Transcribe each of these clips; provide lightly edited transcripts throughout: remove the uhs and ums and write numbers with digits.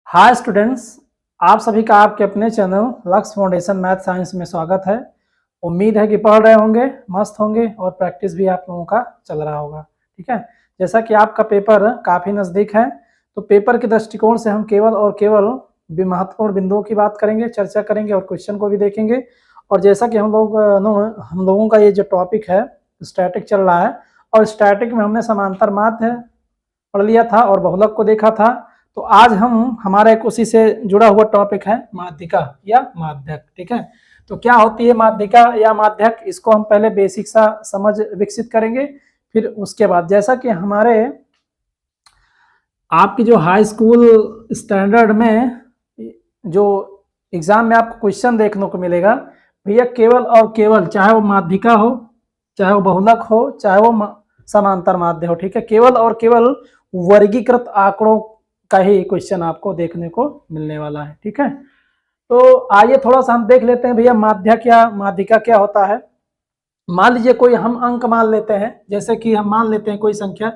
Hi students, आप सभी का आपके अपने चैनल लक्ष्य फाउंडेशन मैथ साइंस में स्वागत है। उम्मीद है कि पढ़ रहे होंगे, मस्त होंगे और प्रैक्टिस भी आप लोगों का चल रहा होगा। ठीक है, जैसा कि आपका पेपर काफ़ी नज़दीक है तो पेपर के दृष्टिकोण से हम केवल और केवल महत्वपूर्ण बिंदुओं की बात करेंगे, चर्चा करेंगे और क्वेश्चन को भी देखेंगे। और जैसा कि हम लोगों का ये जो टॉपिक है स्टैटिक चल रहा है और स्टैटिक में हमने समांतर माध्य पढ़ लिया था और बहुलक को देखा था। तो आज हम हमारा एक उसी से जुड़ा हुआ टॉपिक है माध्यिका या माध्यक। ठीक है, तो क्या होती है माध्यिका या माध्यक, इसको हम पहले बेसिक सा समझ विकसित करेंगे। फिर उसके बाद जैसा कि हमारे आपकी जो हाई स्कूल स्टैंडर्ड में जो एग्जाम में आपको क्वेश्चन देखने को मिलेगा, भैया केवल और केवल चाहे वो माध्यिका हो, चाहे वो बहुलक हो, चाहे वो समांतर माध्य हो, ठीक है, केवल और केवल वर्गीकृत आंकड़ों का ही क्वेश्चन आपको देखने को मिलने वाला है। ठीक है, तो आइए थोड़ा सा हम देख लेते हैं भैया माध्यक या माध्यिका क्या होता है। मान लीजिए कोई हम अंक मान लेते हैं, जैसे कि हम मान लेते हैं कोई संख्या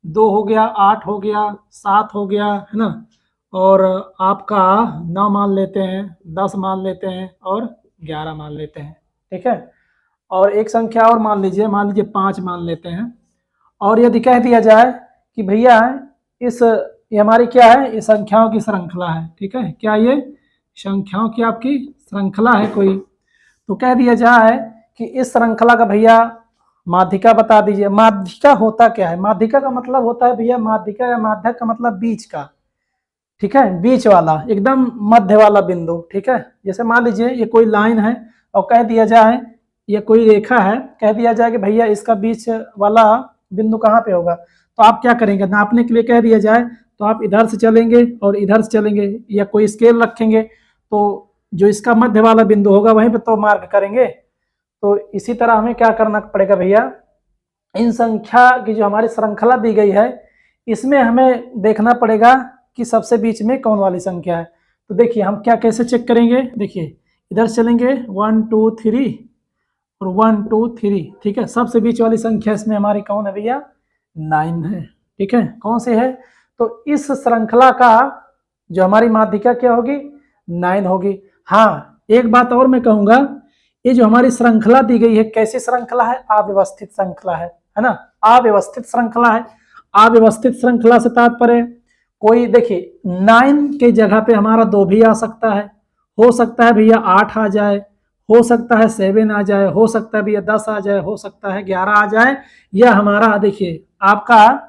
2 हो गया, 8 हो गया, 7 हो गया, है ना, और आपका 9 मान लेते हैं, 10 मान लेते हैं और 11 मान लेते हैं। ठीक है, और एक संख्या और मान लीजिए 5 मान लेते हैं। और यदि कह दिया जाए कि भैया ये हमारी क्या है, ये संख्याओं की श्रृंखला है। ठीक है, क्या ये संख्याओं की आपकी श्रृंखला है कोई, तो कह दिया जाए कि इस श्रृंखला का भैया माध्यिका बता दीजिए। माध्यिका होता क्या है? माध्यिका का मतलब होता है भैया, माध्यिका या माध्यक का मतलब बीच का। ठीक है, बीच वाला, एकदम मध्य वाला बिंदु। ठीक है, जैसे मान लीजिए ये कोई लाइन है और कह दिया जाए ये कोई रेखा है, कह दिया जाए कि भैया इसका बीच वाला बिंदु कहाँ पे होगा, तो आप क्या करेंगे, नापने के लिए कह दिया जाए तो आप इधर से चलेंगे और इधर से चलेंगे या कोई स्केल रखेंगे, तो जो इसका मध्य वाला बिंदु होगा वहीं पे तो मार्क करेंगे। तो इसी तरह हमें क्या करना पड़ेगा भैया, इन संख्या की जो हमारी श्रृंखला दी गई है इसमें हमें देखना पड़ेगा कि सबसे बीच में कौन वाली संख्या है। तो देखिए हम क्या कैसे चेक करेंगे, देखिए इधर चलेंगे 1 2 3 और 1 2 3। ठीक है, सबसे बीच वाली संख्या इसमें हमारी कौन है भैया, 9 है। ठीक है, कौन सी है, तो इस श्रृंखला का जो हमारी माध्यिका क्या होगी, 9 होगी। हाँ, एक बात और मैं कहूंगा, ये जो हमारी श्रृंखला दी गई है कैसी श्रृंखला है, अव्यवस्थित श्रृंखला है ना, अव्यवस्थित श्रृंखला है। अव्यवस्थित श्रृंखला से तात्पर्य कोई, देखिए 9 के जगह पे हमारा 2 भी आ सकता है, हो सकता है भैया 8 आ जाए, हो सकता है 7 आ जाए, हो सकता है भैया 10 आ जाए, हो सकता है 11 आ जाए, या हमारा देखिए आपका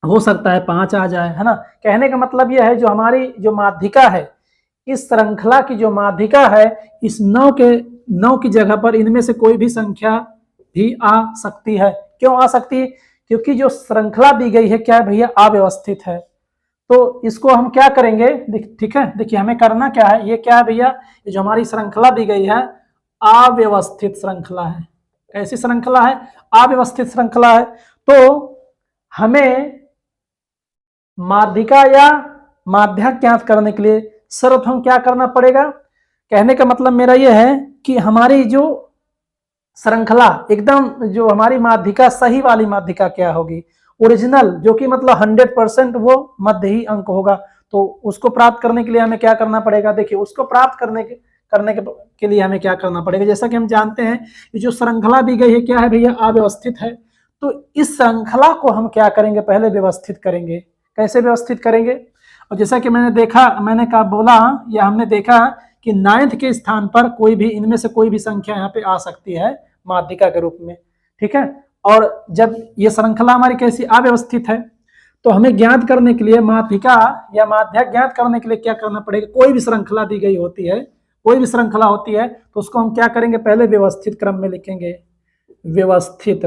हो सकता है 5 आ जाए, है ना। कहने का मतलब यह है जो हमारी जो माध्यिका है, इस श्रृंखला की जो माध्यिका है, इस 9 की जगह पर इनमें से कोई भी संख्या भी आ सकती है। क्यों आ सकती है, क्योंकि जो श्रृंखला दी गई है क्या है भैया, अव्यवस्थित है। तो इसको हम क्या करेंगे, ठीक है, देखिए हमें करना क्या है, ये क्या है भैया, ये जो हमारी श्रृंखला दी गई है अव्यवस्थित श्रृंखला है। ऐसी श्रृंखला है, अव्यवस्थित श्रृंखला है। तो हमें माध्यिका या माध्यक ज्ञात करने के लिए सर्वप्रथम क्या करना पड़ेगा, कहने का मतलब मेरा यह है कि हमारी जो श्रृंखला एकदम जो हमारी माध्यिका सही वाली माध्यिका क्या होगी, ओरिजिनल, जो कि मतलब 100% वो मध्य ही अंक होगा। तो उसको प्राप्त करने के लिए हमें क्या करना पड़ेगा, देखिए उसको प्राप्त करने के लिए हमें क्या करना पड़ेगा, जैसा कि हम जानते हैं कि जो श्रृंखला दी गई है क्या है भैया, अव्यवस्थित है। तो इस श्रृंखला को हम क्या करेंगे, पहले व्यवस्थित करेंगे। कैसे व्यवस्थित करेंगे, और जैसा कि मैंने कहा बोला या हमने देखा कि 9th के स्थान पर कोई भी इनमें से कोई भी संख्या यहाँ पे आ सकती है माध्यिका के रूप में। ठीक है, और जब ये श्रृंखला हमारी कैसी अव्यवस्थित है, तो हमें ज्ञात करने के लिए माध्यिका या माध्यक ज्ञात करने के लिए क्या करना पड़ेगा, कोई भी श्रृंखला दी गई होती है, कोई भी श्रृंखला होती है तो उसको हम क्या करेंगे, पहले व्यवस्थित क्रम में लिखेंगे। व्यवस्थित,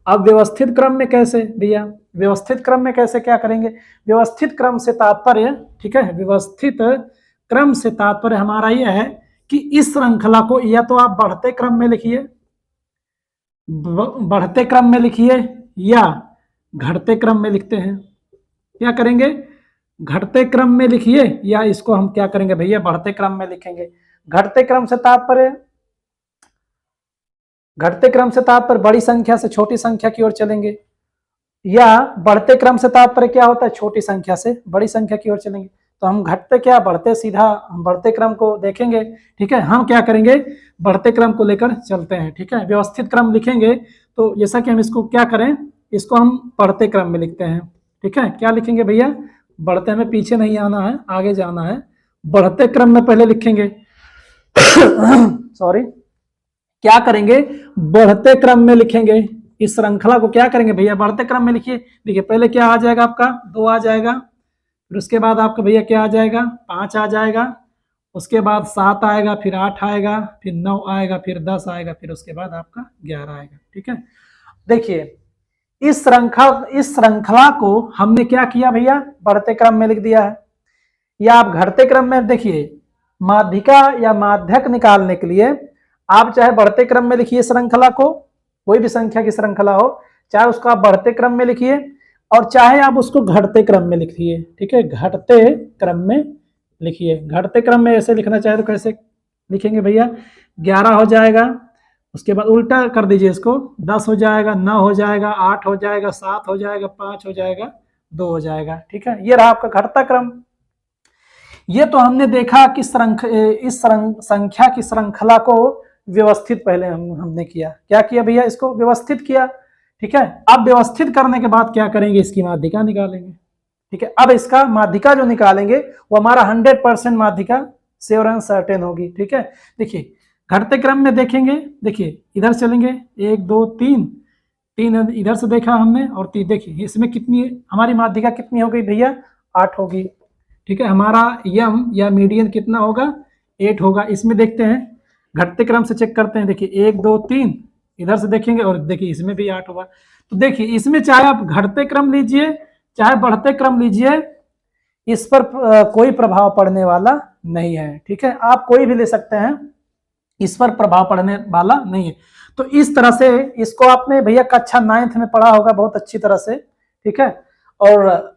अब व्यवस्थित क्रम में कैसे भैया, व्यवस्थित क्रम में कैसे क्या करेंगे, व्यवस्थित क्रम से तात्पर्य, ठीक है, व्यवस्थित क्रम से तात्पर्य हमारा यह है कि इस श्रृंखला को या तो आप बढ़ते क्रम में लिखिए, बढ़ते क्रम में लिखिए, या घटते क्रम में लिखते हैं। क्या करेंगे, घटते क्रम में लिखिए, या इसको हम क्या करेंगे भैया, बढ़ते क्रम में लिखेंगे। घटते क्रम से तात्पर्य, घटते क्रम से तात्पर्य बड़ी संख्या से छोटी संख्या की ओर चलेंगे, या बढ़ते क्रम से तात्पर्य क्या होता है, छोटी संख्या से बड़ी संख्या की ओर चलेंगे। तो हम घटते क्या बढ़ते सीधा हम बढ़ते क्रम को देखेंगे। ठीक है, हम क्या करेंगे, बढ़ते क्रम को लेकर चलते हैं। ठीक है, व्यवस्थित क्रम लिखेंगे तो जैसा कि हम इसको क्या करें, इसको हम बढ़ते क्रम में लिखते हैं। ठीक है, क्या लिखेंगे भैया, बढ़ते, हमें पीछे नहीं आना है, आगे जाना है, बढ़ते क्रम में पहले लिखेंगे। सॉरी, क्या करेंगे, बढ़ते क्रम में लिखेंगे। इस श्रृंखला को क्या करेंगे भैया, बढ़ते क्रम में लिखिए। देखिए पहले क्या आ जाएगा आपका 2 आ जाएगा, फिर उसके बाद आपका भैया क्या आ जाएगा 5 आ जाएगा, उसके बाद 7 आएगा, फिर 8 आएगा, फिर 9 आएगा, फिर 10 आएगा, फिर उसके बाद आपका 11 आएगा। ठीक है, देखिए इस श्रृंखला को हमने क्या किया भैया, बढ़ते क्रम में लिख दिया है। या आप घटते क्रम में, देखिए माध्यिका या माध्यक निकालने के लिए आप चाहे बढ़ते क्रम में लिखिए श्रृंखला को, कोई भी संख्या की श्रृंखला हो, चाहे उसको आप बढ़ते क्रम में लिखिए और चाहे आप उसको घटते क्रम में लिखिए। ठीक है, घटते क्रम में लिखिए। घटते क्रम में ऐसे लिखना चाहे तो कैसे लिखेंगे भैया, 11 हो जाएगा, उसके बाद उल्टा कर दीजिए इसको, 10 हो जाएगा, 9 हो जाएगा, 8 हो जाएगा, 7 हो जाएगा, 5 हो जाएगा, 2 हो जाएगा। ठीक है, ये रहा आपका घटता क्रम। ये तो हमने देखा कि इस संख्या की श्रृंखला को व्यवस्थित पहले हमने किया। क्या किया भैया, इसको व्यवस्थित किया। ठीक है, अब व्यवस्थित करने के बाद क्या करेंगे, इसकी माध्यिका निकालेंगे। ठीक है, अब इसका माध्यिका जो निकालेंगे वो हमारा 100% माध्यिका श्योर एंड सर्टेन होगी। ठीक है, देखिए घटते क्रम में देखेंगे, देखिए इधर चलेंगे 1 2 3 इधर से देखा हमने और 3, देखिए इसमें कितनी हमारी माध्यिका कितनी हो गई भैया, 8 होगी। ठीक है, हमारा यम या मीडियन कितना होगा, 8 होगा। इसमें देखते हैं, घटते क्रम से चेक करते हैं, देखिए 1 2 3 इधर से देखेंगे और देखिए इसमें भी 8 होगा। तो देखिए इसमें चाहे आप घटते क्रम लीजिए चाहे बढ़ते क्रम लीजिए, इस पर कोई प्रभाव पड़ने वाला नहीं है। ठीक है, आप कोई भी ले सकते हैं, इस पर प्रभाव पड़ने वाला नहीं है। तो इस तरह से इसको आपने भैया कक्षा 9th में पढ़ा होगा बहुत अच्छी तरह से। ठीक है, और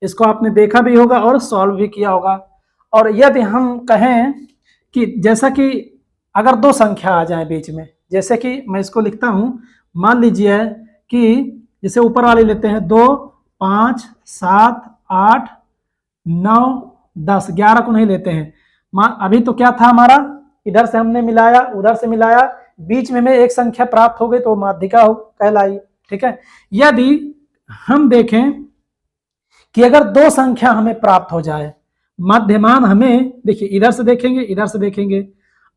इसको आपने देखा भी होगा और सॉल्व भी किया होगा। और यदि हम कहें कि जैसा कि अगर 2 संख्या आ जाए बीच में, जैसे कि मैं इसको लिखता हूं, मान लीजिए कि जैसे ऊपर वाली लेते हैं 2 5 7 8 9 10, 11 को नहीं लेते हैं। अभी तो क्या था हमारा, इधर से हमने मिलाया उधर से मिलाया, बीच में हमें एक संख्या प्राप्त हो गई तो माध्यिका कहलाई। ठीक है, यदि हम देखें कि अगर 2 संख्या हमें प्राप्त हो जाए, मध्यमान हमें, देखिए इधर से देखेंगे इधर से देखेंगे,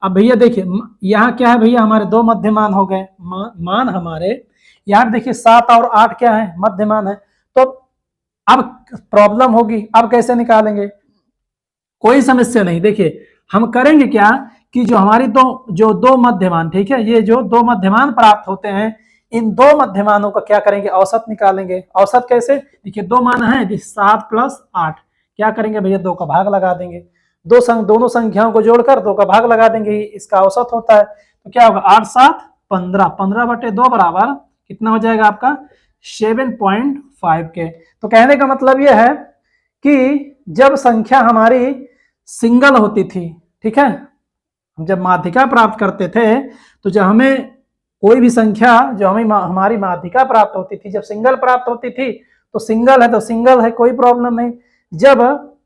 अब भैया देखिए यहाँ क्या है भैया, हमारे 2 मध्यमान हो गए, मान हमारे यहाँ देखिए 7 और 8 क्या है, मध्यमान है। तो अब प्रॉब्लम होगी, अब कैसे निकालेंगे, कोई समस्या नहीं। देखिए हम करेंगे क्या कि जो हमारी जो 2 मध्यमान, ठीक है, ये जो 2 मध्यमान प्राप्त होते हैं, इन 2 मध्यमानों का क्या करेंगे, औसत निकालेंगे। औसत कैसे, देखिए 2 मान है 7 + 8, क्या करेंगे भैया 2 का भाग लगा देंगे, दोनों संख्याओं को जोड़कर 2 का भाग लगा देंगे, इसका औसत होता है। तो क्या होगा 8 7 15, 15/2 बराबर कितना हो जाएगा आपका 7.5 के। तो कहने का मतलब यह है कि जब संख्या हमारी सिंगल होती थी, ठीक है, हम जब माध्यिका प्राप्त करते थे तो जब हमें कोई भी संख्या जो हमें हमारी माध्यिका प्राप्त होती थी, जब सिंगल प्राप्त होती थी तो सिंगल है तो सिंगल है, कोई प्रॉब्लम नहीं। जब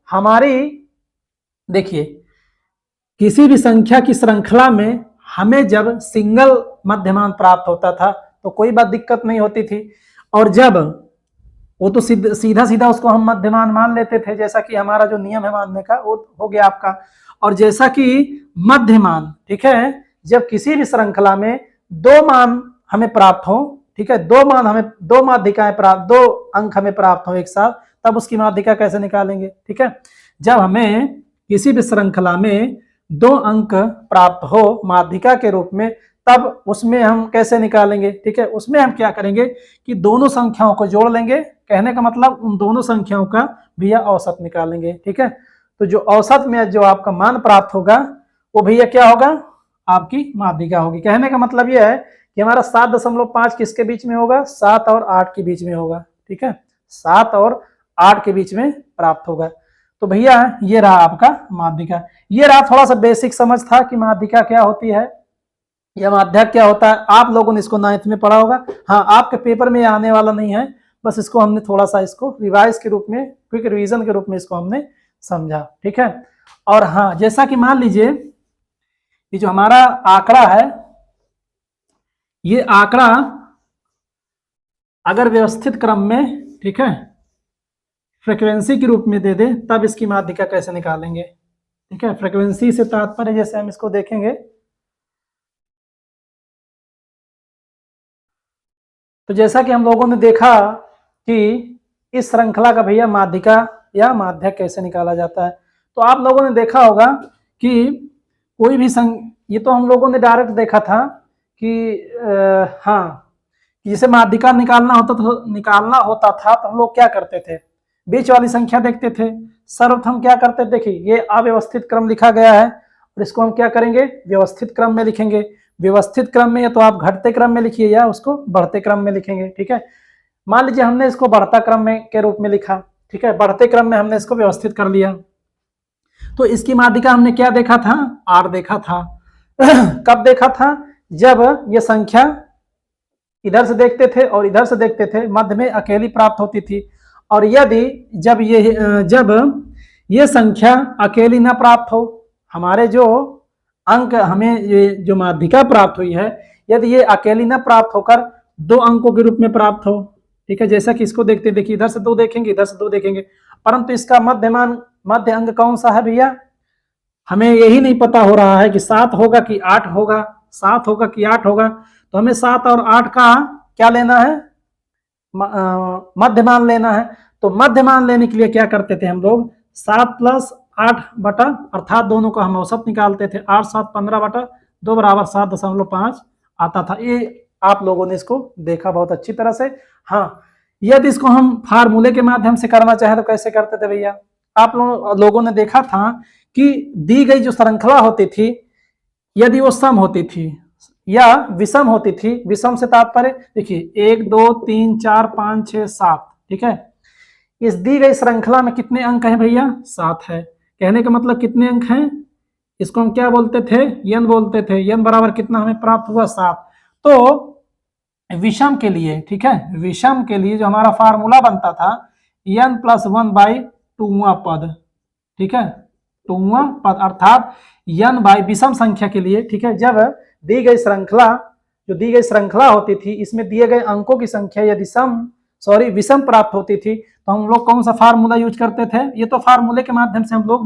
हमारी देखिए किसी भी संख्या की श्रृंखला में हमें जब सिंगल मध्यमान प्राप्त होता था तो कोई बात दिक्कत नहीं होती थी, और जब वो तो सीधा सीधा उसको हम मध्यमान मान लेते थे, जैसा कि हमारा जो नियम है मानने का वो हो गया आपका। और जैसा कि मध्यमान, ठीक है, जब किसी भी श्रृंखला में 2 मान हमें प्राप्त हो, ठीक है, 2 मान हमें 2 माध्यिकाएं प्राप्त, 2 अंक हमें प्राप्त हो एक साथ, तब उसकी माध्यिका कैसे निकालेंगे। ठीक है, जब हमें किसी भी श्रृंखला में 2 अंक प्राप्त हो माध्यिका के रूप में, तब उसमें हम कैसे निकालेंगे। ठीक है, उसमें हम क्या करेंगे कि दोनों संख्याओं को जोड़ लेंगे, कहने का मतलब उन दोनों संख्याओं का भैया औसत निकालेंगे। ठीक है, तो जो औसत में जो आपका मान प्राप्त होगा वो भैया क्या होगा, आपकी माध्यिका होगी। कहने का मतलब यह है कि हमारा 7.5 किसके बीच में होगा, 7 और 8 के बीच में होगा। ठीक है, 7 और 8 के बीच में प्राप्त होगा। तो भैया ये रहा आपका माध्यिका। ये रहा थोड़ा सा बेसिक समझ था कि माध्यिका क्या होती है या माध्यक क्या होता है। आप लोगों ने इसको 9th में पढ़ा होगा, हाँ आपके पेपर में आने वाला नहीं है, बस इसको हमने थोड़ा सा इसको रिवाइज के रूप में, क्विक रिवीजन के रूप में इसको हमने समझा, ठीक है। और हाँ, जैसा कि मान लीजिए ये जो हमारा आंकड़ा है, ये आंकड़ा अगर व्यवस्थित क्रम में, ठीक है, फ्रीक्वेंसी के रूप में दे दे, तब इसकी माध्यिका कैसे निकालेंगे, ठीक है। फ्रीक्वेंसी से तात्पर्य जैसे हम इसको देखेंगे तो जैसा कि हम लोगों ने देखा कि इस श्रृंखला का भैया माध्यिका या माध्यक कैसे निकाला जाता है। तो आप लोगों ने देखा होगा कि कोई भी ये तो हम लोगों ने डायरेक्ट देखा था कि हाँ, जिसे माध्यिका निकालना होता था तो हम लोग क्या करते थे, बीच वाली संख्या देखते थे। सर्वप्रथम क्या करते थे, देखिए ये अव्यवस्थित क्रम लिखा गया है और इसको हम क्या करेंगे, व्यवस्थित क्रम में लिखेंगे। व्यवस्थित क्रम में या तो आप घटते क्रम में लिखिए या उसको बढ़ते क्रम में लिखेंगे, ठीक है। मान लीजिए हमने इसको बढ़ता क्रम में के रूप में लिखा, ठीक है, बढ़ते क्रम में हमने इसको व्यवस्थित कर लिया। तो इसकी माध्यिका हमने क्या देखा था, आर देखा था। कब देखा था, जब ये संख्या इधर से देखते थे और इधर से देखते थे, मध्य में अकेली प्राप्त होती थी। और यदि जब ये संख्या अकेली ना प्राप्त हो, हमारे जो अंक हमें ये जो माध्यिका प्राप्त हुई है, यदि ये अकेली ना प्राप्त होकर दो अंकों के रूप में प्राप्त हो, ठीक है, जैसा कि इसको देखते, देखिए इधर से दो देखेंगे, इधर से दो देखेंगे, परंतु इसका मध्य अंक कौन सा है भैया, हमें यही नहीं पता हो रहा है कि 7 होगा कि 8 होगा, 7 होगा कि 8 होगा। तो हमें 7 और 8 का क्या लेना है, मध्यमान लेना है। तो मध्यमान लेने के लिए क्या करते थे हम लोग, 7 + 8 बटा, अर्थात दोनों का हम औसत निकालते थे, 8 × 7 = 15 बटा 2 बराबर 7.5 आता था। ये आप लोगों ने इसको देखा बहुत अच्छी तरह से। हाँ, यदि इसको हम फार्मूले के माध्यम से करना चाहें तो कैसे करते थे भैया, आप लोगों ने देखा था कि दी गई जो श्रृंखला होती थी, यदि वो सम होती थी या विषम होती थी, विषम से तात्पर्य देखिए 1 2 3 4 5 6 7, ठीक है, इस दी गई श्रृंखला में कितने अंक हैं भैया, 7 है। कहने का मतलब कितने अंक हैं, इसको हम क्या बोलते थे, यन बोलते थे। यन बराबर कितना हमें प्राप्त हुआ, 7। तो विषम के लिए, ठीक है, विषम के लिए जो हमारा फार्मूला बनता था n + 1/2वां पद, ठीक है, 2वां पद, अर्थात n विषम संख्या के लिए, ठीक है, जब दी गई श्रृंखला, जो दी गई श्रृंखला होती थी, इसमें दिए गए अंकों की संख्या यदि विषम प्राप्त होती थी, तो हम लोग कौन सा फार्मूला यूज करते थे, ये तो फार्मूले के माध्यम से हम लोग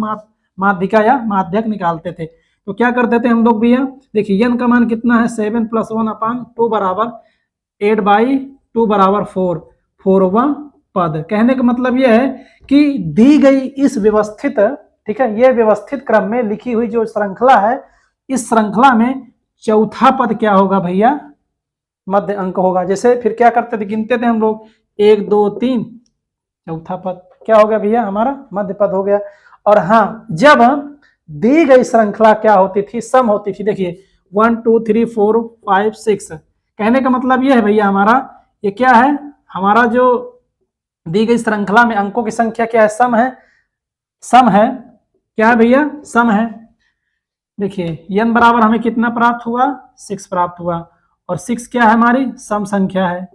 माध्यिका या माध्यक निकालते थे। तो क्या करते थे हम लोग भैया, देखिए n का मान कितना है, 7 + 1/2 बराबर 8/2 बराबर 4, 4वां पद। कहने का मतलब यह है कि दी गई इस व्यवस्थित, ठीक है, ये व्यवस्थित क्रम में लिखी हुई जो श्रृंखला है, इस श्रृंखला में चौथा पद क्या होगा भैया, मध्य अंक होगा। जैसे फिर क्या करते थे, गिनते थे हम लोग 1 2 3, चौथा पद क्या हो गया भैया, हमारा मध्य पद हो गया। और हाँ, जब दी गई श्रृंखला क्या होती थी, सम होती थी, देखिए 1 2 3 4 5 6, कहने का मतलब यह है भैया, हमारा ये क्या है, हमारा जो दी गई श्रृंखला में अंकों की संख्या क्या है, सम है, सम है, क्या है भैया, सम है। देखिए n बराबर हमें कितना प्राप्त हुआ, 6 प्राप्त हुआ, और 6 क्या है, हमारी सम संख्या है,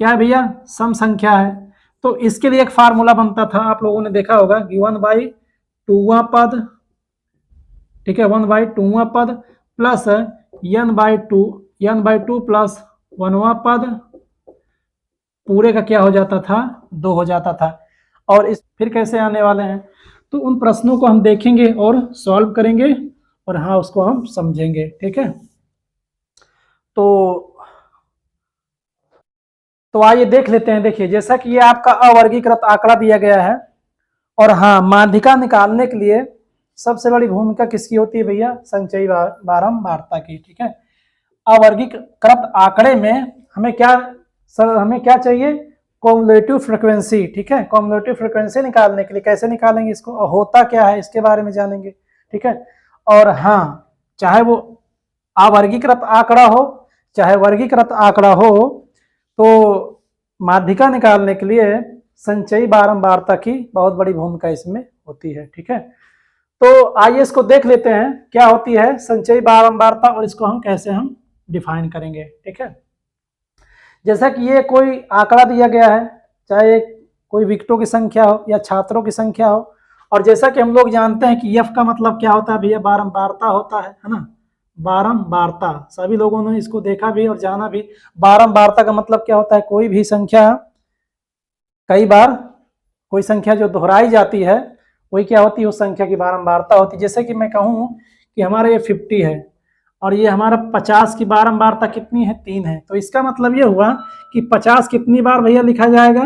क्या है भैया, सम संख्या है। तो इसके लिए एक फार्मूला बनता था, आप लोगों ने देखा होगा कि 1/2वां पद, ठीक है, 1/2वां पद प्लस n/2 प्लस 1वां पद, पूरे का क्या हो जाता था, 2 हो जाता था। और इस फिर कैसे आने वाले हैं, तो उन प्रश्नों को हम देखेंगे और सॉल्व करेंगे, और हाँ उसको हम समझेंगे, ठीक है। तो आइए देख लेते हैं। देखिए जैसा कि ये आपका अवर्गीकृत आंकड़ा दिया गया है, और हाँ, माध्यिका निकालने के लिए सबसे बड़ी भूमिका किसकी होती है भैया, संचयी बारंबारता की, ठीक है। अवर्गीकृत आंकड़े में हमें क्या चाहिए, कॉम्युलेटिव फ्रीक्वेंसी, ठीक है। कॉम्युलेटिव फ्रीक्वेंसी निकालने के लिए कैसे निकालेंगे इसको, और होता क्या है इसके बारे में जानेंगे, ठीक है। और हाँ, चाहे वो अवर्गीकृत आंकड़ा हो चाहे वर्गीकृत आंकड़ा हो, तो माध्यिका निकालने के लिए संचयी बारंबारता की बहुत बड़ी भूमिका इसमें होती है, ठीक है। तो आइए इसको देख लेते हैं क्या होती है संचयी बारंबारता, और इसको हम कैसे डिफाइन करेंगे, ठीक है। जैसा कि ये कोई आंकड़ा दिया गया है, चाहे कोई विकेटों की संख्या हो या छात्रों की संख्या हो, और जैसा कि हम लोग जानते हैं कि एफ का मतलब क्या होता है भैया, बारंबारता होता है ना, बारंबारता। सभी लोगों ने इसको देखा भी और जाना भी। बारंबारता का मतलब क्या होता है, कोई भी संख्या कई बार, कोई संख्या जो दोहराई जाती है वही क्या होती है, उस संख्या की बारंबारता होती है। जैसे कि मैं कहूँ कि हमारा ये 50 है और ये हमारा 50 की बारंबारता कितनी है, 3 है, तो इसका मतलब ये हुआ कि 50 कितनी बार भैया लिखा जाएगा,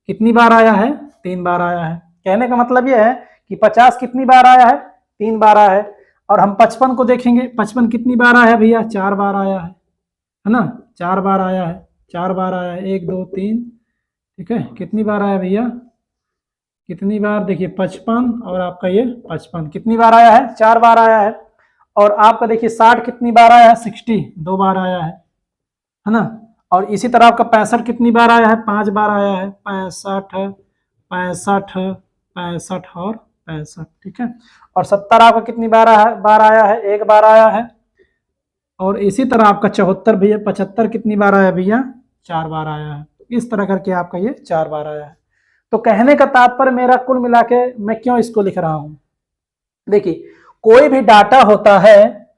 कितनी बार आया है, 3 बार आया है। कहने का मतलब ये है कि 50 कितनी बार आया है, 3 बार आया है। और हम 55 को देखेंगे, 55 कितनी बार आया है भैया, 4 बार आया है ना, 4 बार आया है, 4 बार आया है, 1 2 3, ठीक है। कितनी बार आया भैया, कितनी बार, देखिए 55 और आपका ये 55 कितनी बार आया है, 4 बार आया है। और आपका देखिए 60 कितनी बार आया है, 60 2 बार आया है ना। और इसी तरह आपका 65 कितनी बार आया है, 5 बार आया है, 65 65 65 और 65, ठीक है। और 70 आपका कितनी बार आया है, 1 बार आया है। और इसी तरह आपका 74 भैया, 75 कितनी बार आया भैया, 4 बार आया है। इस तरह करके आपका ये 4 बार आया है। तो कहने का तात्पर्य मेरा कुल मिला के मैं क्यों इसको लिख रहा हूं, देखिए कोई भी डाटा होता है,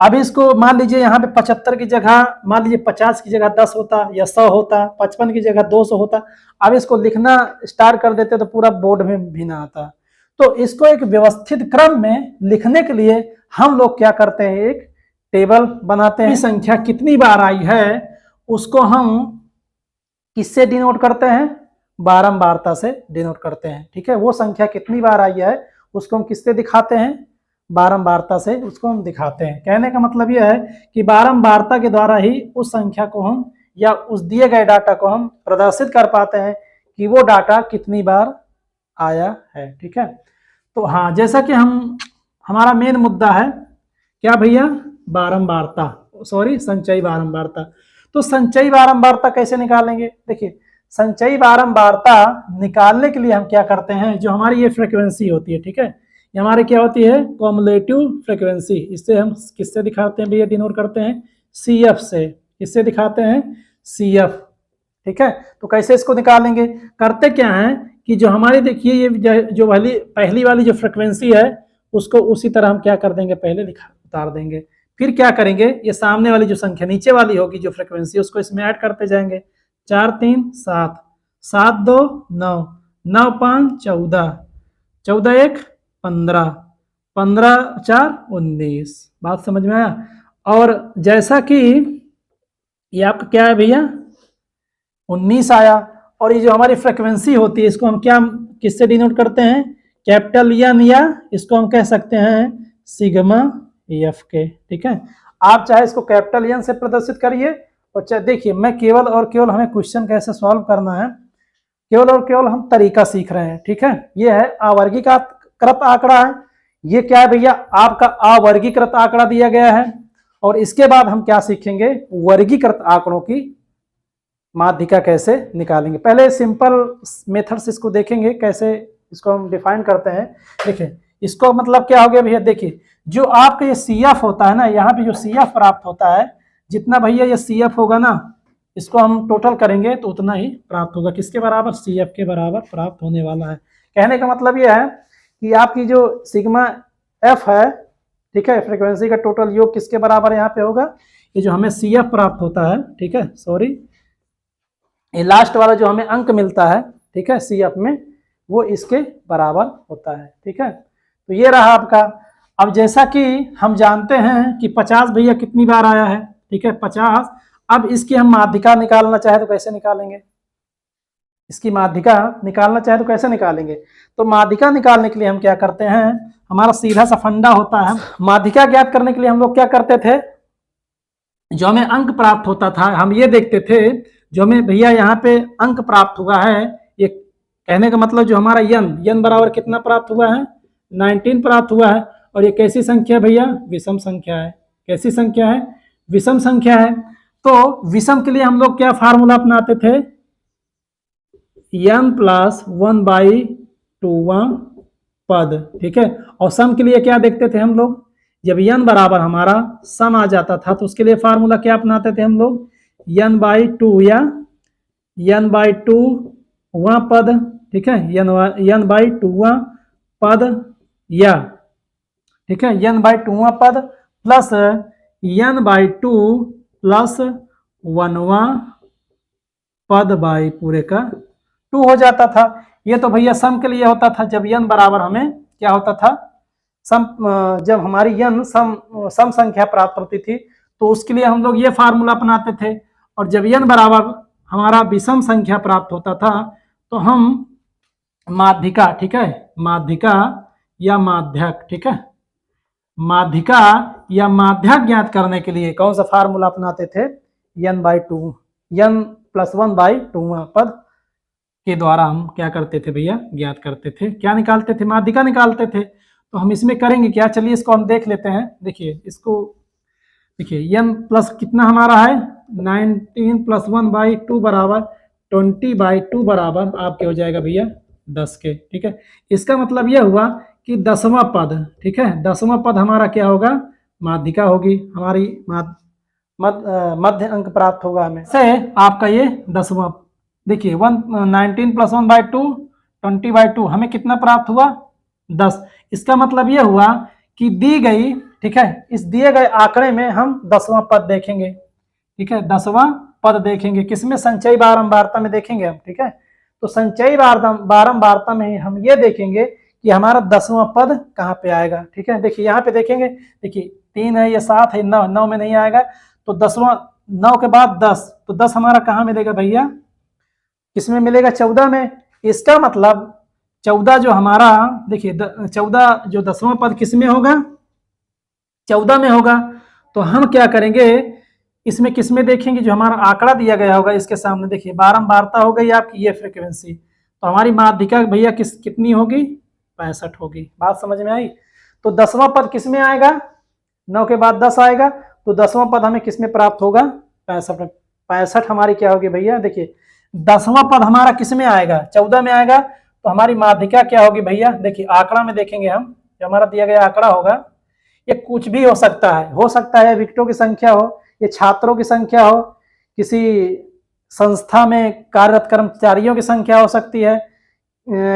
अब इसको मान लीजिए यहाँ पे 75 की जगह मान लीजिए 50 की जगह 10 होता या 100 होता, 55 की जगह 200 होता, अब इसको लिखना स्टार्ट कर देते तो पूरा बोर्ड में भी ना आता। तो इसको एक व्यवस्थित क्रम में लिखने के लिए हम लोग क्या करते हैं, एक टेबल बनाते हैं। संख्या कितनी बार आई है उसको हम किससे डिनोट करते हैं, बारंबारता से डिनोट करते हैं, ठीक है। वो संख्या कितनी बार आई है उसको हम किससे दिखाते हैं, बारंबारता से उसको हम दिखाते हैं। कहने का मतलब यह है कि बारंबारता के द्वारा ही उस संख्या को हम या उस दिए गए डाटा को हम प्रदर्शित कर पाते हैं कि वो डाटा कितनी बार आया है, ठीक है। तो हाँ, जैसा कि हमारा मेन मुद्दा है क्या भैया, बारंबारता, सॉरी संचयी बारंबारता। तो संचयी बारंबारता कैसे निकालेंगे, देखिए संचयी बारंबारता निकालने के लिए हम क्या करते हैं, जो हमारी ये फ्रीक्वेंसी होती है, ठीक है, ये हमारी क्या होती है, कॉमुलेटिव फ्रीक्वेंसी। इससे हम किससे दिखाते हैं भैया, डिनोट करते हैं CF से। किससे दिखाते हैं, CF, ठीक है। तो कैसे इसको निकालेंगे, करते क्या है कि जो हमारी देखिए ये जो पहली वाली जो फ्रीक्वेंसी है उसको उसी तरह हम क्या कर देंगे, पहले उतार देंगे। फिर क्या करेंगे, ये सामने वाली जो संख्या नीचे वाली होगी जो फ्रीक्वेंसी, उसको इसमें ऐड करते जाएंगे। 4 3 7, 7 2 9, 9 5 14, 14 1 15, 15 4 19। बात समझ में आया। और जैसा कि ये आपका क्या है भैया, 19 आया। और ये जो हमारी फ्रीक्वेंसी होती है इसको हम क्या किससे डिनोट करते हैं, कैपिटल एन, या इसको हम कह सकते हैं सिग्मा एफ के, ठीक है। आप चाहे इसको कैपिटल एन से प्रदर्शित करिए और चाहे, देखिए मैं केवल और केवल हमें क्वेश्चन कैसे सॉल्व करना है, केवल और केवल हम तरीका सीख रहे हैं, ठीक है। ये है अवर्गीकृत आंकड़ा है। ये क्या है भैया, आपका अवर्गीकृत आंकड़ा दिया गया है। और इसके बाद हम क्या सीखेंगे, वर्गीकृत आंकड़ों की माध्यिका कैसे निकालेंगे। पहले सिंपल मेथड से इसको देखेंगे कैसे इसको हम डिफाइन करते हैं। देखिए इसको मतलब क्या हो गया भैया, देखिए जो आपका ये CF होता है ना, यहाँ पे जो CF प्राप्त होता है, जितना भैया ये CF होगा ना, इसको हम टोटल करेंगे तो उतना ही प्राप्त होगा। किसके बराबर, CF के बराबर प्राप्त होने वाला है। कहने का मतलब ये है कि आपकी जो सिग्मा F है, ठीक है, फ्रीक्वेंसी का टोटल योग किसके बराबर यहाँ पे होगा, ये जो हमें CF प्राप्त होता है, ठीक है, सॉरी ये लास्ट वाला जो हमें अंक मिलता है, ठीक है, CF में, वो इसके बराबर होता है, ठीक है। तो ये रहा आपका। अब जैसा कि हम जानते हैं कि 50 भैया कितनी बार आया है, ठीक है, 50। अब इसकी हम माध्यिका निकालना चाहे तो कैसे निकालेंगे, इसकी माध्यिका निकालना चाहे तो कैसे निकालेंगे। तो माध्यिका निकालने के लिए हम क्या करते हैं, हमारा सीधा सा फंडा होता है। माध्यिका ज्ञात करने के लिए हम लोग क्या करते थे, जो हमें अंक प्राप्त होता था हम ये देखते थे, जो हमें भैया यहाँ पे अंक प्राप्त हुआ है, ये कहने का मतलब जो हमारा यन बराबर कितना प्राप्त हुआ है, 19 प्राप्त हुआ है। और ये कैसी संख्या भैया, विषम संख्या है। कैसी संख्या है, विषम संख्या है। तो विषम के लिए हम लोग क्या फार्मूला अपनाते थे, n + 1/2वां पद, ठीक है। और सम के लिए क्या देखते थे हम लोग, जब n बराबर हमारा सम आ जाता था तो उसके लिए फार्मूला क्या अपनाते थे हम लोग, n/2 या n/2वां पद, ठीक है, n/2वां पद या, ठीक है, n/2वां पद प्लस n/2 प्लस 1वां पद बाई पूरे का 2 हो जाता था। ये तो भैया सम के लिए होता था, जब n बराबर हमें क्या होता था, सम, जब हमारी n सम संख्या प्राप्त होती थी तो उसके लिए हम लोग ये फार्मूला अपनाते थे। और जब n बराबर हमारा विषम संख्या प्राप्त होता था तो हम माध्यिका, ठीक है, माध्यिका या माध्यक, ठीक है, माध्यिका या माध्यक ज्ञात करने के लिए कौन सा फार्मूला अपनाते थे, n/2, n+1/2 पद के द्वारा हम क्या करते थे भैया, ज्ञात करते थे, क्या निकालते थे, माध्यिका निकालते थे। तो हम इसमें करेंगे क्या, चलिए इसको हम देख लेते हैं। देखिए इसको, देखिए n प्लस कितना हमारा है 19 + 1/2 बराबर 20/2 बराबर आपके हो जाएगा भैया 10 के, ठीक है। इसका मतलब यह हुआ कि 10वां पद, ठीक है, 10वां पद हमारा क्या होगा, माध्यिका होगी हमारी, मध्य अंक प्राप्त होगा हमें से आपका ये 10वां। देखिए 19 + 1/2 20/2 हमें कितना प्राप्त हुआ 10। इसका मतलब यह हुआ कि दी गई, ठीक है, इस दिए गए आंकड़े में हम 10वां पद देखेंगे, ठीक है, 10वां पद देखेंगे किसमें, संचयी बारंबारता में देखेंगे हम, ठीक है। तो संचयी बारंबारता में हम ये देखेंगे कि हमारा 10वां पद कहाँ पे आएगा, ठीक है। देखिए यहाँ पे देखेंगे, देखिए 3 है, ये 7 है, 9 में नहीं आएगा, तो 10वां 9 के बाद 10, तो 10 हमारा कहाँ मिलेगा भैया, किसमें मिलेगा, 14 में। इसका मतलब 14 जो हमारा, देखिए 14 जो 10वां पद किसमें होगा, 14 में होगा। तो हम क्या करेंगे, इसमें किसमें देखेंगे, जो हमारा आंकड़ा दिया गया होगा इसके सामने, देखिए बारंबारता हो गई आपकी ये फ्रीक्वेंसी, तो हमारी माध्यिका भैया कितनी होगी, 65 होगी। बात समझ में आई। तो 10वां पद किसमें आएगा, 9 के बाद 10 आएगा, तो 10वां पद हमें किसमें प्राप्त होगा, 65 65 हमारी क्या होगी भैया, देखिए 10वां पद हमारा किसमें आएगा, 14 में आएगा, तो हमारी माध्यिका क्या होगी भैया, देखिए आंकड़ा में देखेंगे हम, जो हमारा दिया गया आंकड़ा होगा, ये कुछ भी हो सकता है विकेटों की संख्या हो, ये छात्रों की संख्या हो, किसी संस्था में कार्यरत कर्मचारियों की संख्या हो सकती है,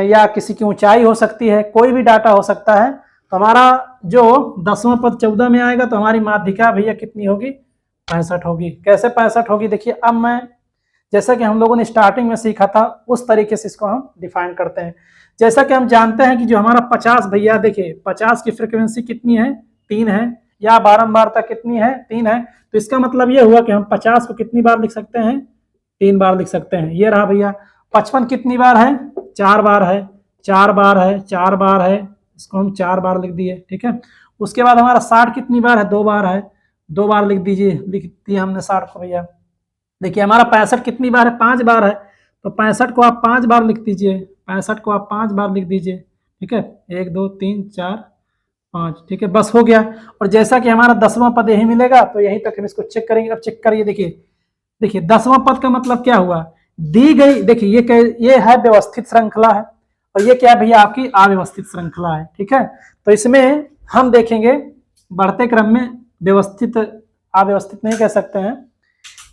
या किसी की ऊंचाई हो सकती है, कोई भी डाटा हो सकता है। तो हमारा जो 10वां पद 14 में आएगा, तो हमारी माध्यिका भैया कितनी होगी, 65 होगी। कैसे 65 होगी, देखिए अब मैं, जैसा कि हम लोगों ने स्टार्टिंग में सीखा था उस तरीके से इसको हम डिफाइन करते हैं। जैसा कि हम जानते हैं कि जो हमारा 50 भैया, देखिए 50 की फ्रीक्वेंसी कितनी है, 3 है, या बारंबारता कितनी है, 3 है। तो इसका मतलब ये हुआ कि हम 50 को कितनी बार लिख सकते हैं, 3 बार लिख सकते हैं। ये रहा भैया 55 कितनी बार है, 4 बार है, 4 बार है, 4 बार है, इसको हम 4 बार लिख दिए, ठीक है। उसके बाद हमारा 60 कितनी बार है, 2 बार है, 2 बार लिख दीजिए, लिख दिया हमने 60 को भैया। देखिए हमारा 65 कितनी बार है, 5 बार है, तो 65 को आप 5 बार लिख दीजिए, 65 को आप 5 बार लिख दीजिए, ठीक है, 1 2 3 4 5, ठीक है, बस हो गया। और जैसा कि हमारा 10वां पद यही मिलेगा, तो यहीं तक हम इसको चेक करेंगे। अब चेक करिए, देखिए 10वां पद का मतलब क्या हुआ, दी गई, देखिए ये है व्यवस्थित श्रृंखला है, और ये क्या है भैया, आपकी अव्यवस्थित श्रृंखला है, ठीक है। तो इसमें हम देखेंगे बढ़ते क्रम में व्यवस्थित, अव्यवस्थित नहीं कह सकते हैं,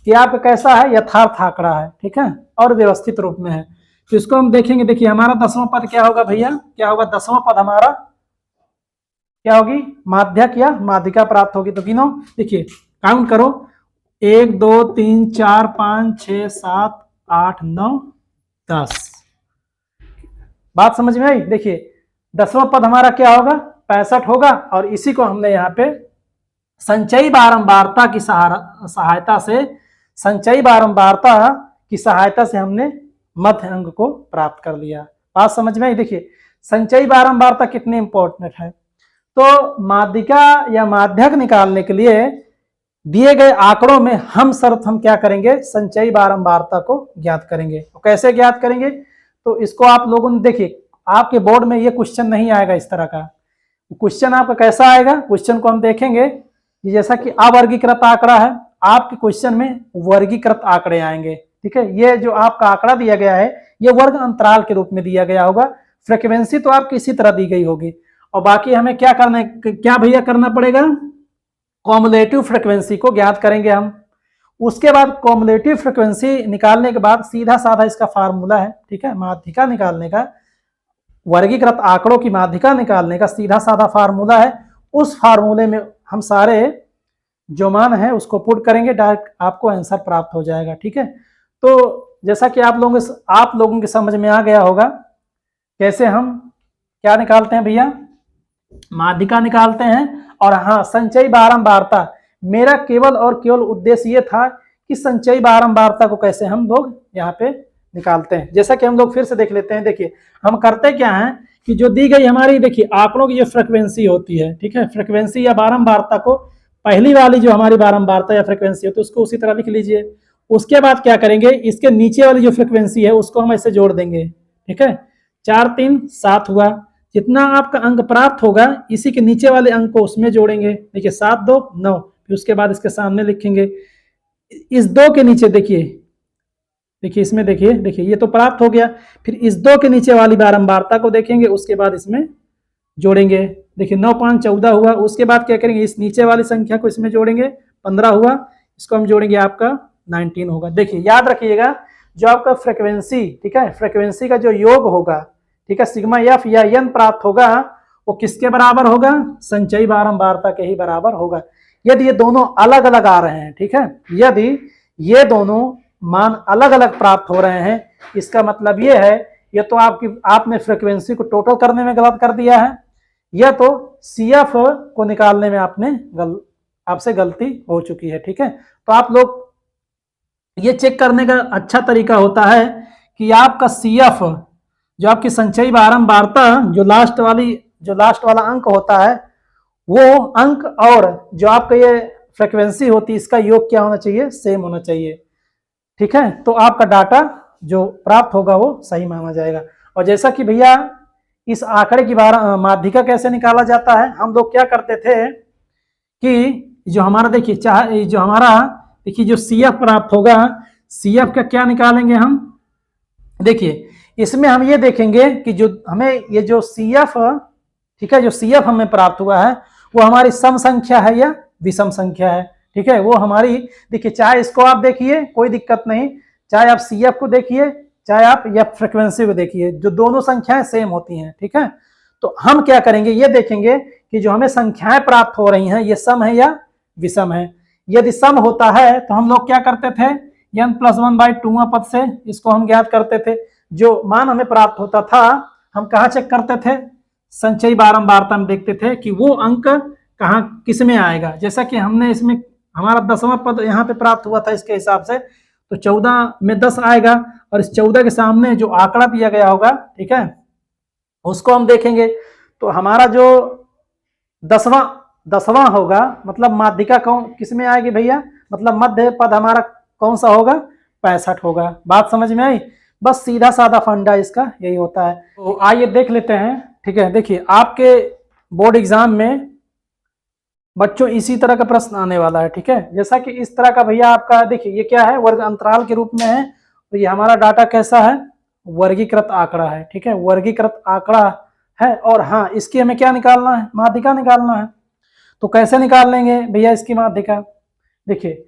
कि आपका कैसा है, यथार्थ आंकड़ा है, ठीक है, और व्यवस्थित रूप में है। तो इसको हम देखेंगे। देखिए हमारा 10वां पद क्या होगा भैया, क्या होगा, 10वां पद हमारा क्या होगी, माध्यक या माध्यिका प्राप्त होगी। तो गिनो, देखिए काउंट करो, 1 2 3 4 5 6 7 8 9 10। बात समझ में आई। देखिए 10वां पद हमारा क्या होगा, 65 होगा, और इसी को हमने यहाँ पे संचयी बारंबारता की सहायता से, संचयी बारंबारता की सहायता से हमने मध्य अंक को प्राप्त कर लिया। बात समझ में आई। देखिए संचयी बारंबारता कितनी इंपॉर्टेंट है। तो माध्यिका या माध्यक निकालने के लिए दिए गए आंकड़ों में हम क्या करेंगे, संचयी बारंबारता को ज्ञात करेंगे। तो कैसे ज्ञात करेंगे, तो इसको आप लोगों ने, देखिए आपके बोर्ड में ये क्वेश्चन नहीं आएगा इस तरह का। क्वेश्चन आपका कैसा आएगा, क्वेश्चन को हम देखेंगे, जैसा कि अवर्गीकृत आंकड़ा है, आपके क्वेश्चन में वर्गीकृत आंकड़े आएंगे, ठीक है। ये जो आपका आंकड़ा दिया गया है, ये वर्ग अंतराल के रूप में दिया गया होगा, फ्रीक्वेंसी तो आपकी इसी तरह दी गई होगी, और बाकी हमें क्या करना है, क्या भैया करना पड़ेगा, कॉमुलेटिव फ्रीक्वेंसी को ज्ञात करेंगे हम। उसके बाद कॉमुलेटिव फ्रीक्वेंसी निकालने के बाद सीधा साधा इसका फार्मूला है, ठीक है, माध्यिका निकालने का वर्गीकृत आंकड़ों की माध्यिका निकालने का सीधा साधा फार्मूला है। उस फार्मूले में हम सारे जो मान है उसको पुट करेंगे, डायरेक्ट आपको आंसर प्राप्त हो जाएगा। ठीक है, तो जैसा कि आप लोगों के समझ में आ गया होगा कैसे हम क्या निकालते हैं भैया, माध्यिका निकालते हैं। और हाँ, संचयी बारंबारता, मेरा केवल और केवल उद्देश्य ये था कि संचयी बारंबारता को कैसे हम लोग यहाँ पे निकालते हैं। जैसा कि हम लोग फिर से देख लेते हैं। देखिए हम करते क्या हैं कि जो दी गई हमारी, देखिए आंकड़ों की जो फ्रीक्वेंसी होती है, ठीक है, फ्रीक्वेंसी या बारंबारता को, पहली वाली जो हमारी बारंबारता या फ्रीक्वेंसी होती है उसको उसी तरह लिख लीजिए। उसके बाद क्या करेंगे, इसके नीचे वाली जो फ्रीक्वेंसी है उसको हम ऐसे जोड़ देंगे। ठीक है, 4 3 7 हुआ। जितना आपका अंक प्राप्त होगा इसी के नीचे वाले अंक को उसमें जोड़ेंगे। देखिए 7 2 9, फिर उसके बाद इसके सामने लिखेंगे। इस 2 के नीचे देखिए इसमें देखिए ये तो प्राप्त हो गया। फिर इस 2 के नीचे वाली बारंबारता को देखेंगे, उसके बाद इसमें जोड़ेंगे। देखिए 9 5 14 हुआ। उसके बाद क्या करेंगे, इस नीचे वाली संख्या को इसमें जोड़ेंगे, 15 हुआ। इसको हम जोड़ेंगे, आपका 19 होगा। देखिए याद रखिएगा, जो आपका फ्रीक्वेंसी, ठीक है, फ्रीक्वेंसी का जो योग होगा, ठीक है, सिग्मा एफ या एन प्राप्त होगा, वो किसके बराबर होगा, संचयी बारंबारता के ही बराबर होगा। यदि ये दोनों अलग अलग आ रहे हैं, ठीक है, यदि ये दोनों मान अलग अलग प्राप्त हो रहे हैं, इसका मतलब ये है, ये तो आपने फ्रीक्वेंसी को टोटल करने में गलत कर दिया है, या तो CF को निकालने में आपसे गलती हो चुकी है। ठीक है, तो आप लोग ये चेक करने का अच्छा तरीका होता है कि आपका CF, जो आपकी संचयी बारंबारता, जो लास्ट वाला अंक होता है, वो अंक और जो आपका ये फ्रीक्वेंसी होती है, इसका योग क्या होना चाहिए, सेम होना चाहिए। ठीक है, तो आपका डाटा जो प्राप्त होगा वो सही माना जाएगा। और जैसा कि भैया इस आंकड़े की माध्यिका कैसे निकाला जाता है, हम लोग क्या करते थे कि जो हमारा देखिए जो CF प्राप्त होगा, CF का क्या निकालेंगे हम, देखिए इसमें हम ये देखेंगे कि जो हमें ये जो CF, ठीक है, जो CF हमें प्राप्त हुआ है वो हमारी सम संख्या है या विषम संख्या है। ठीक है, वो हमारी, देखिए चाहे इसको आप देखिए कोई दिक्कत नहीं, चाहे आप CF को देखिए, चाहे आप या फ्रीक्वेंसी को देखिए, जो दोनों संख्याएं सेम होती हैं। ठीक है, तो हम क्या करेंगे, ये देखेंगे कि जो हमें संख्याएं प्राप्त हो रही हैं ये सम है या विषम है। यदि सम होता है तो हम लोग क्या करते थे, n+1/2 पद से इसको हम ज्ञात करते थे। जो मान हमें प्राप्त होता था हम कहाँ चेक करते थे, संचयी बारंबारता में देखते थे कि वो अंक कहाँ किस में आएगा। जैसा कि हमने इसमें हमारा 10वां पद यहाँ पे प्राप्त हुआ था, इसके हिसाब से तो 14 में 10 आएगा, और इस 14 के सामने जो आंकड़ा दिया गया होगा, ठीक है, उसको हम देखेंगे। तो हमारा जो 10वां होगा, मतलब माध्यिका कौन किस में आएगी भैया, मतलब मध्य पद हमारा कौन सा होगा, 65 होगा। बात समझ में आई, बस सीधा साधा फंडा इसका यही होता है। तो आइए देख लेते हैं। ठीक है, देखिए आपके बोर्ड एग्जाम में बच्चों इसी तरह का प्रश्न आने वाला है। ठीक है, जैसा कि इस तरह का भैया आपका, देखिए ये क्या है, वर्ग अंतराल के रूप में है, तो ये हमारा डाटा कैसा है, वर्गीकृत आंकड़ा है। ठीक है, वर्गीकृत आंकड़ा है, और हाँ इसकी हमें क्या निकालना है, माध्यिका निकालना है। तो कैसे निकाल लेंगे भैया इसकी माध्यिका, देखिए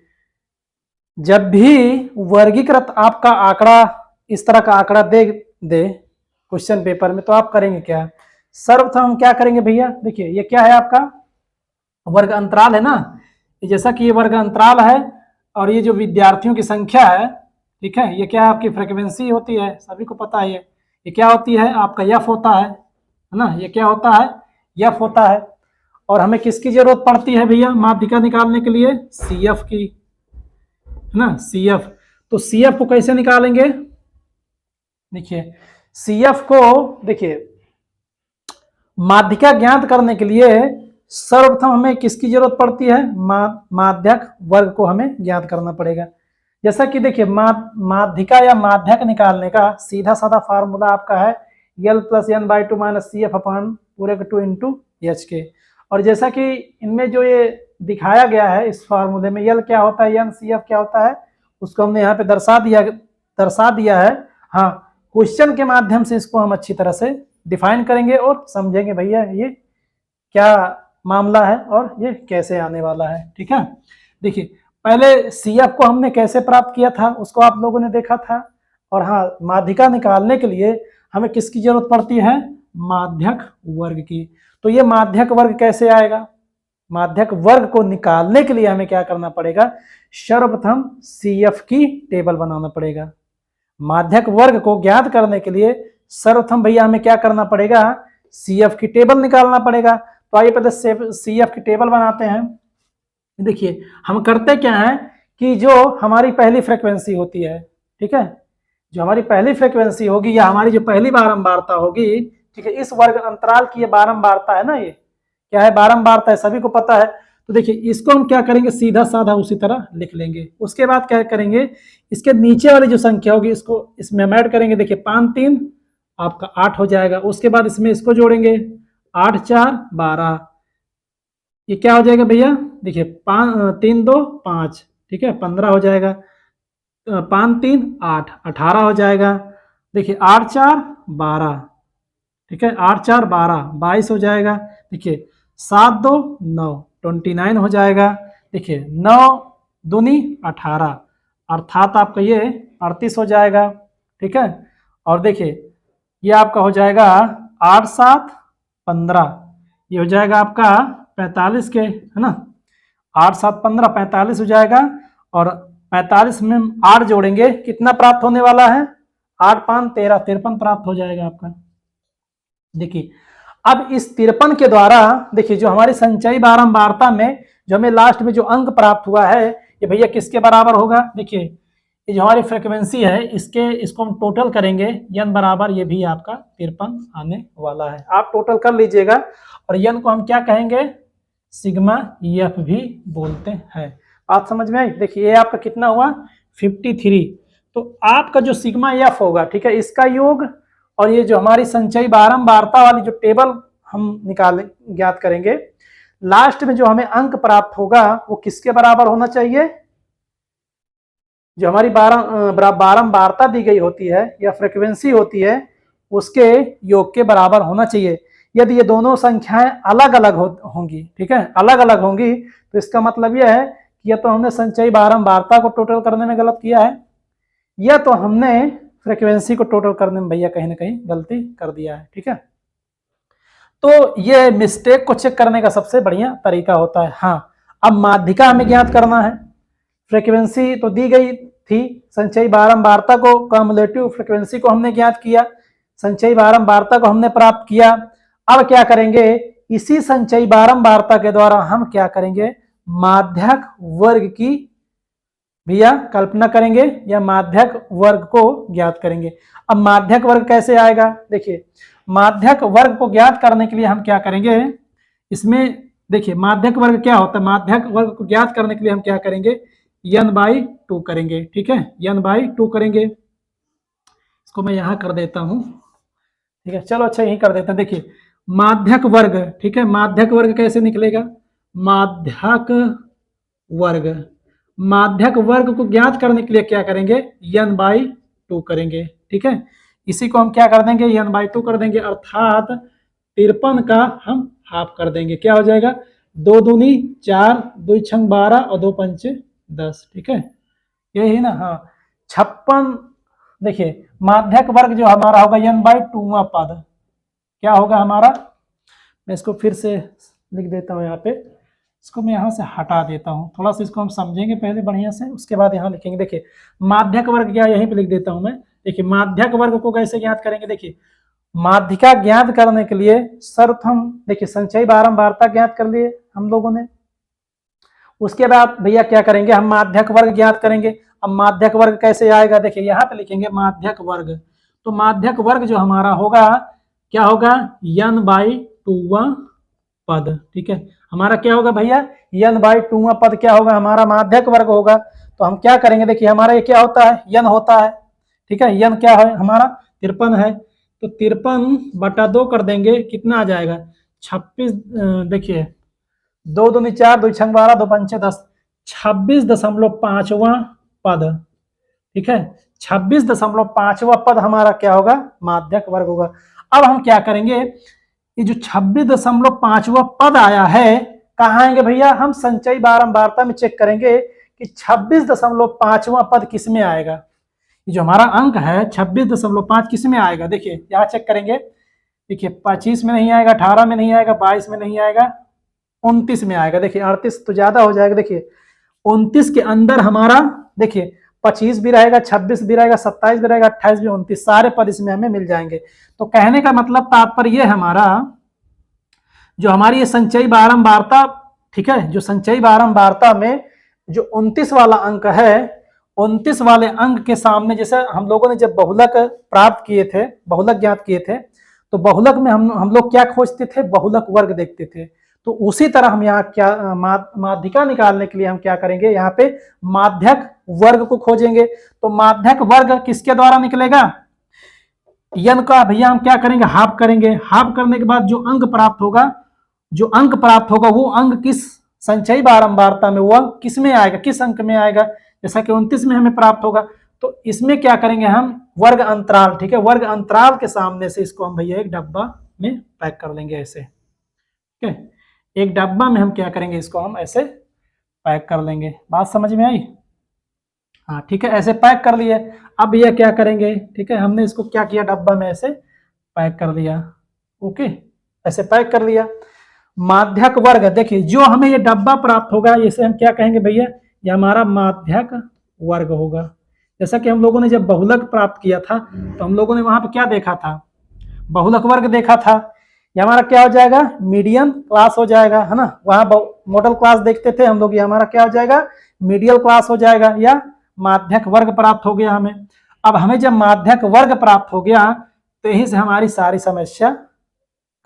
जब भी वर्गीकृत आपका आंकड़ा इस तरह का आंकड़ा दे क्वेश्चन पेपर में, तो आप करेंगे क्या, सर्वप्रथम हम क्या करेंगे भैया, देखिए ये क्या है, आपका वर्ग अंतराल है ना, जैसा कि ये वर्ग अंतराल है, और ये जो विद्यार्थियों की संख्या है, ठीक है, ये क्या है, आपकी फ्रीक्वेंसी होती है, सभी को पता है। ये क्या होती है, आपका एफ होता है ना, ये क्या होता है, एफ होता है। और हमें किसकी जरूरत पड़ती है भैया माध्यिका निकालने के लिए, CF की, है ना, CF। तो CF को कैसे निकालेंगे, देखिए CF को, देखिए माध्यिका ज्ञात करने के लिए सर्वप्रथम हमें किसकी जरूरत पड़ती है, माध्यक वर्ग को हमें ज्ञात करना पड़ेगा। जैसा कि देखिए माध्यिका या माध्यक निकालने का सीधा साधा फार्मूला आपका है L+n/2 - CF अपॉन पूरे का 2 × HK। और जैसा कि इनमें जो ये दिखाया गया है इस फार्मूले में, L क्या होता है, n CF क्या होता है, उसको हमने यहाँ पे दर्शा दिया है। हाँ, क्वेश्चन के माध्यम से इसको हम अच्छी तरह से डिफाइन करेंगे और समझेंगे भैया ये क्या मामला है और ये कैसे आने वाला है। ठीक है, देखिए पहले CF को हमने कैसे प्राप्त किया था उसको आप लोगों ने देखा था। और हाँ, माध्यिका निकालने के लिए हमें किसकी जरूरत पड़ती है, माध्यक वर्ग की। तो ये माध्यक वर्ग कैसे आएगा? माध्यक वर्ग को निकालने के लिए हमें क्या करना पड़ेगा? सर्वप्रथम CF की टेबल बनाना पड़ेगा। माध्यक वर्ग को ज्ञात करने के लिए सर्वप्रथम भैया हमें क्या करना पड़ेगा? CF की टेबल निकालना पड़ेगा। तो आइए पहले CF की टेबल बनाते हैं। देखिए हम करते क्या है कि जो हमारी पहली फ्रीक्वेंसी होती है, ठीक है, जो हमारी पहली फ्रीक्वेंसी होगी या हमारी जो पहली बारंबारता होगी, ठीक है, इस वर्ग अंतराल की ये बारंबारता है ना, ये क्या है? बारंबारता है, सभी को पता है। तो देखिए इसको हम क्या करेंगे? सीधा साधा उसी तरह लिख लेंगे। उसके बाद क्या करेंगे? इसके नीचे वाली जो संख्या होगी इसको इसमें हम ऐड करेंगे। देखिए 5 3 आपका 8 हो जाएगा। उसके बाद इसमें इसको जोड़ेंगे, 8 4 12, ये क्या हो जाएगा भैया? देखिए 3 2 5, ठीक है, 15 हो जाएगा। 5 3 8, 18 हो जाएगा। देखिए 8 4 12, ठीक है, 8 4 12, 22 हो जाएगा। देखिए 7 2 9, 29 हो जाएगा। देखिए 9 दूनी 18, अर्थात आपका ये 38 हो जाएगा, ठीक है। और देखिए ये आपका हो जाएगा 8 7 15, ये हो जाएगा आपका 45 के, है ना, 8 7 15 45 हो जाएगा। और 45 में 8 जोड़ेंगे, कितना प्राप्त होने वाला है? 8 5 13, 53 प्राप्त हो जाएगा आपका। देखिए अब इस 53 के द्वारा देखिए जो हमारी संचयी बारंबारता में जो हमें लास्ट में जो अंक प्राप्त हुआ है, ये भैया किसके बराबर होगा? देखिए ये जो हमारी फ्रीक्वेंसी है इसको हम टोटल करेंगे, n बराबर ये भी आपका 53 आने वाला है। आप टोटल कर लीजिएगा। और n को हम क्या कहेंगे? सिग्मा एफ भी बोलते हैं। बात समझ में आई? देखिए ये आपका कितना हुआ? 53। तो आपका जो सिग्मा एफ होगा, ठीक है, इसका योग और ये जो हमारी संचयी बारंबारता वाली जो टेबल हम ज्ञात करेंगे, लास्ट में जो हमें अंक प्राप्त होगा वो किसके बराबर होना चाहिए? जो हमारी बारंबारता दी गई होती है या फ्रीक्वेंसी होती है उसके योग के बराबर होना चाहिए। यदि ये दोनों संख्याएं अलग अलग होंगी, ठीक है, अलग अलग होंगी, तो इसका मतलब यह है कि या तो हमने संचयी बारंबारता को टोटल करने में गलत किया है या तो हमने फ्रीक्वेंसी को टोटल करने में भैया कहीं ना कहीं गलती कर दिया है, ठीक है। तो ये मिस्टेक को चेक करने का सबसे बढ़िया तरीका होता है। हाँ, अब माध्यिका हमें ज्ञात करना है। फ्रीक्वेंसी तो दी गई थी, संचयी बारंबारता को, कम्युलेटिव फ्रीक्वेंसी को हमने ज्ञात किया, संचयी बारंबारता को हमने प्राप्त किया। अब क्या करेंगे? इसी संचयी बारंबारता के द्वारा हम क्या करेंगे? माध्यक वर्ग की भैया कल्पना करेंगे या माध्यक वर्ग को ज्ञात करेंगे। अब माध्यक वर्ग कैसे आएगा? देखिए माध्यक वर्ग को ज्ञात करने के लिए हम क्या करेंगे? इसमें देखिए माध्यक वर्ग क्या होता है? माध्यक वर्ग को ज्ञात करने के लिए हम क्या करेंगे? n/2 करेंगे, ठीक है, n/2 करेंगे। इसको मैं यहां कर देता हूं, ठीक है, चलो अच्छा यही कर देते हैं। देखिए माध्यक वर्ग, ठीक है, माध्यक वर्ग कैसे निकलेगा? माध्यक वर्ग को ज्ञात करने के लिए क्या करेंगे? n/2 करेंगे, ठीक है। इसी को हम क्या कर देंगे? n/2 कर देंगे, अर्थात 53 का हम हाफ कर देंगे। क्या हो जाएगा? 2 दूनी 4, 2 छंग 12 और 2 पंचे 10, ठीक है, यही ना। हाँ 56। देखिए माध्यक वर्ग जो हमारा होगा n/2वां पद क्या होगा हमारा? मैं इसको फिर से लिख देता हूँ यहाँ पे, इसको मैं यहाँ से हटा देता हूँ, थोड़ा सा इसको हम समझेंगे पहले बढ़िया से, उसके बाद यहाँ लिखेंगे। देखिए माध्यक वर्ग क्या, यहीं पे लिख देता हूँ मैं। देखिए माध्यक वर्ग को कैसे ज्ञात करेंगे? देखिए माध्यिका ज्ञात करने के लिए सर्वप्रथम देखिए संचयी बारंबारता ज्ञात कर लिए हम लोगों ने। उसके बाद भैया क्या करेंगे? हम माध्यक वर्ग ज्ञात करेंगे। अब माध्यक वर्ग कैसे आएगा? देखिए यहाँ पे लिखेंगे माध्यक वर्ग। तो माध्यक वर्ग जो हमारा होगा क्या होगा? n/2वां पद, ठीक है, हमारा क्या होगा भैया? n/2वां पद क्या होगा? हमारा माध्यक वर्ग होगा। तो हम क्या करेंगे? देखिए हमारा ये क्या होता है? n होता है, ठीक है, n क्या है हमारा? 53 है। तो 53/2 कर देंगे, कितना आ जाएगा? 26। देखिए 2 दूनी 4, 2 छंग 12, 2 पंचे 10, 26.5वां पद, ठीक है, 26.5वां पद हमारा क्या होगा? माध्यक वर्ग होगा। अब हम क्या करेंगे? ये जो 26.5वां पद आया है कहाँ आएंगे भैया? हम संचयी बारंबारता में चेक करेंगे कि 26.5वां पद किस में आएगा। ये जो हमारा अंक है 26.5 किस में आएगा? देखिए यहाँ चेक करेंगे देखिए 25 में नहीं आएगा, 18 में नहीं आएगा, 22 में नहीं आएगा, 29 में आएगा। देखिए 38 तो ज्यादा हो जाएगा। देखिए 29 के अंदर हमारा देखिए 25 भी रहेगा, 26 भी रहेगा, 27 भी रहेगा, 28 भी, 29 सारे पद इसमें हमें मिल जाएंगे। तो कहने का मतलब तात्पर्य ये हमारा जो हमारी ये संचयी बारंबारता, ठीक है, जो संचयी बारंबारता में जो 29 वाला अंक है, 29 वाले अंक के सामने जैसे हम लोगों ने जब बहुलक प्राप्त किए थे, बहुलक ज्ञात किए थे, तो बहुलक में हम लोग क्या खोजते थे, बहुलक वर्ग देखते थे। तो उसी तरह हम यहाँ क्या माध्यिका निकालने के लिए हम क्या करेंगे, यहाँ पे माध्यक वर्ग को खोजेंगे। तो माध्यक वर्ग किसके द्वारा निकलेगा, यन का भैया हम क्या करेंगे, हाफ करेंगे। हाफ करने के बाद जो अंक प्राप्त होगा, जो अंक प्राप्त होगा वो अंक किस संचयी बारंबारता में, वो अंक किस में आएगा, किस अंक में आएगा, जैसा कि 29 में हमें प्राप्त होगा। तो इसमें क्या करेंगे हम, वर्ग अंतराल, ठीक है, वर्ग अंतराल के सामने से इसको हम भैया एक डब्बा में पैक कर लेंगे ऐसे, ठीक है, एक डब्बा में हम क्या करेंगे, इसको हम ऐसे पैक कर लेंगे। बात समझ में आई? हाँ ठीक है, ऐसे पैक कर लिए। अब ये क्या करेंगे, ठीक है, हमने इसको क्या किया, डब्बा में ऐसे पैक कर लिया। ओके, ऐसे पैक कर लिया। माध्यक वर्ग, देखिए जो हमें ये डब्बा प्राप्त होगा इसे हम क्या कहेंगे भैया, ये हमारा माध्यक वर्ग होगा। जैसा कि हम लोगों ने जब बहुलक प्राप्त किया था तो हम लोगों ने वहां पे क्या देखा था, बहुलक वर्ग देखा था। ये हमारा क्या हो जाएगा, मीडियन क्लास हो जाएगा, है ना। वहां मॉडल क्लास देखते थे हम लोग, ये हमारा क्या हो जाएगा, मीडियल क्लास हो जाएगा, या माध्यक वर्ग प्राप्त हो गया हमें। अब हमें जब माध्यक वर्ग प्राप्त हो गया तो यहीं से हमारी सारी समस्या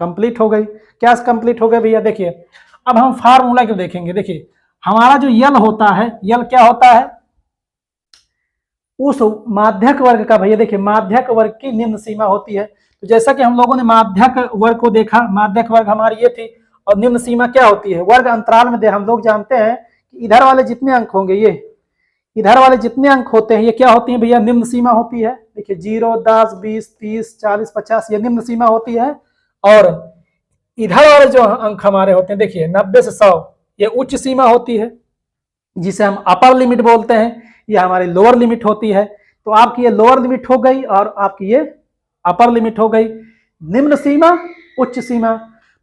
कंप्लीट हो गई। क्या कंप्लीट हो गया भैया, देखिए अब हम फार्मूला क्यों देखेंगे। देखिए हमारा जो यल होता है, यल क्या होता है, उस माध्यक वर्ग का भैया, देखिए माध्यक वर्ग की निम्न सीमा होती है। तो जैसा कि हम लोगों ने माध्यक वर्ग को देखा, माध्यक वर्ग हमारी ये थी, और निम्न सीमा क्या होती है, वर्ग अंतराल में हम लोग जानते हैं कि इधर वाले जितने अंक होंगे, ये इधर वाले जितने अंक होते हैं ये क्या होती है भैया, निम्न सीमा होती है। देखिए 0, 10, 20, 30, 40, 50 ये निम्न सीमा होती है। और इधर वाले जो अंक हमारे होते हैं, देखिए 90 से 100 ये उच्च सीमा होती है, जिसे हम अपर लिमिट बोलते हैं। ये हमारी लोअर लिमिट होती है। तो आपकी ये लोअर लिमिट हो गई और आपकी ये अपर लिमिट हो गई। निम्न सीमा, उच्च सीमा।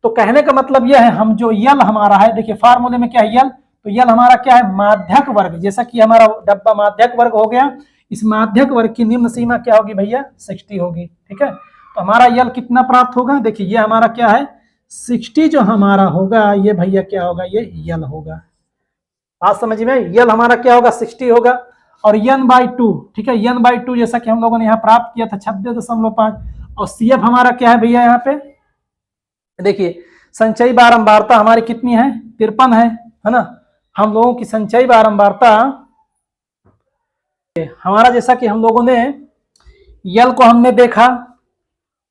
तो कहने का मतलब यह है, हम जो यल हमारा है, देखिए फार्मूले में क्या है यल, तो यल हमारा क्या है, माध्यक वर्ग। जैसा कि हमारा डब्बा माध्यक वर्ग हो गया, इस माध्यक वर्ग की निम्न सीमा क्या होगी भैया, 60 होगी। ठीक है, तो हमारा यल कितना प्राप्त होगा, देखिए ये हमारा क्या है 60 जो हमारा होगा, ये भैया क्या होगा, ये यल होगा। बात समझ में, यल हमारा क्या होगा 60 होगा। और n/2, ठीक है, n/2 जैसा कि हम लोगों ने यहाँ प्राप्त किया था 26.5। और CF हमारा क्या है भैया, यहाँ पे देखिए संचयी बारंबारता हमारी कितनी है, 53 है ना। हम लोगों की संचयी बारंबारता हमारा, जैसा कि हम लोगों ने यल को हमने देखा,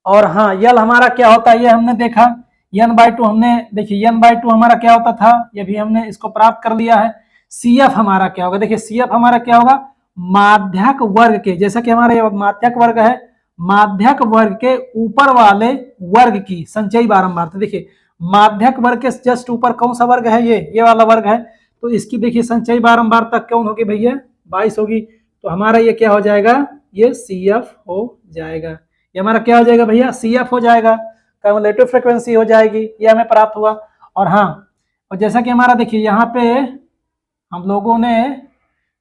और हाँ यल हमारा क्या होता है ये हमने देखा, n/2 हमने, देखिए n/2 हमारा क्या होता था, ये भी हमने इसको प्राप्त कर लिया है। CF हमारा क्या होगा, देखिए CF हमारा क्या होगा, माध्यक वर्ग के, जैसा कि हमारा ये माध्यक वर्ग है, माध्यक वर्ग के ऊपर वाले वर्ग की संचयी बारंबारता। देखिए माध्यक वर्ग के जस्ट ऊपर कौन सा वर्ग है, ये वाला वर्ग है। तो इसकी देखिए संचयी बारंबारता कौन होगी भैया, 22 होगी। तो हमारा ये क्या हो जाएगा, ये CF हो जाएगा। ये हमारा क्या हो जाएगा भैया, CF हो जाएगा, क्यूमुलेटिव फ्रीक्वेंसी हो जाएगी। ये हमें प्राप्त हुआ। और हाँ, और जैसा कि हमारा देखिए यहाँ पे हम लोगों ने,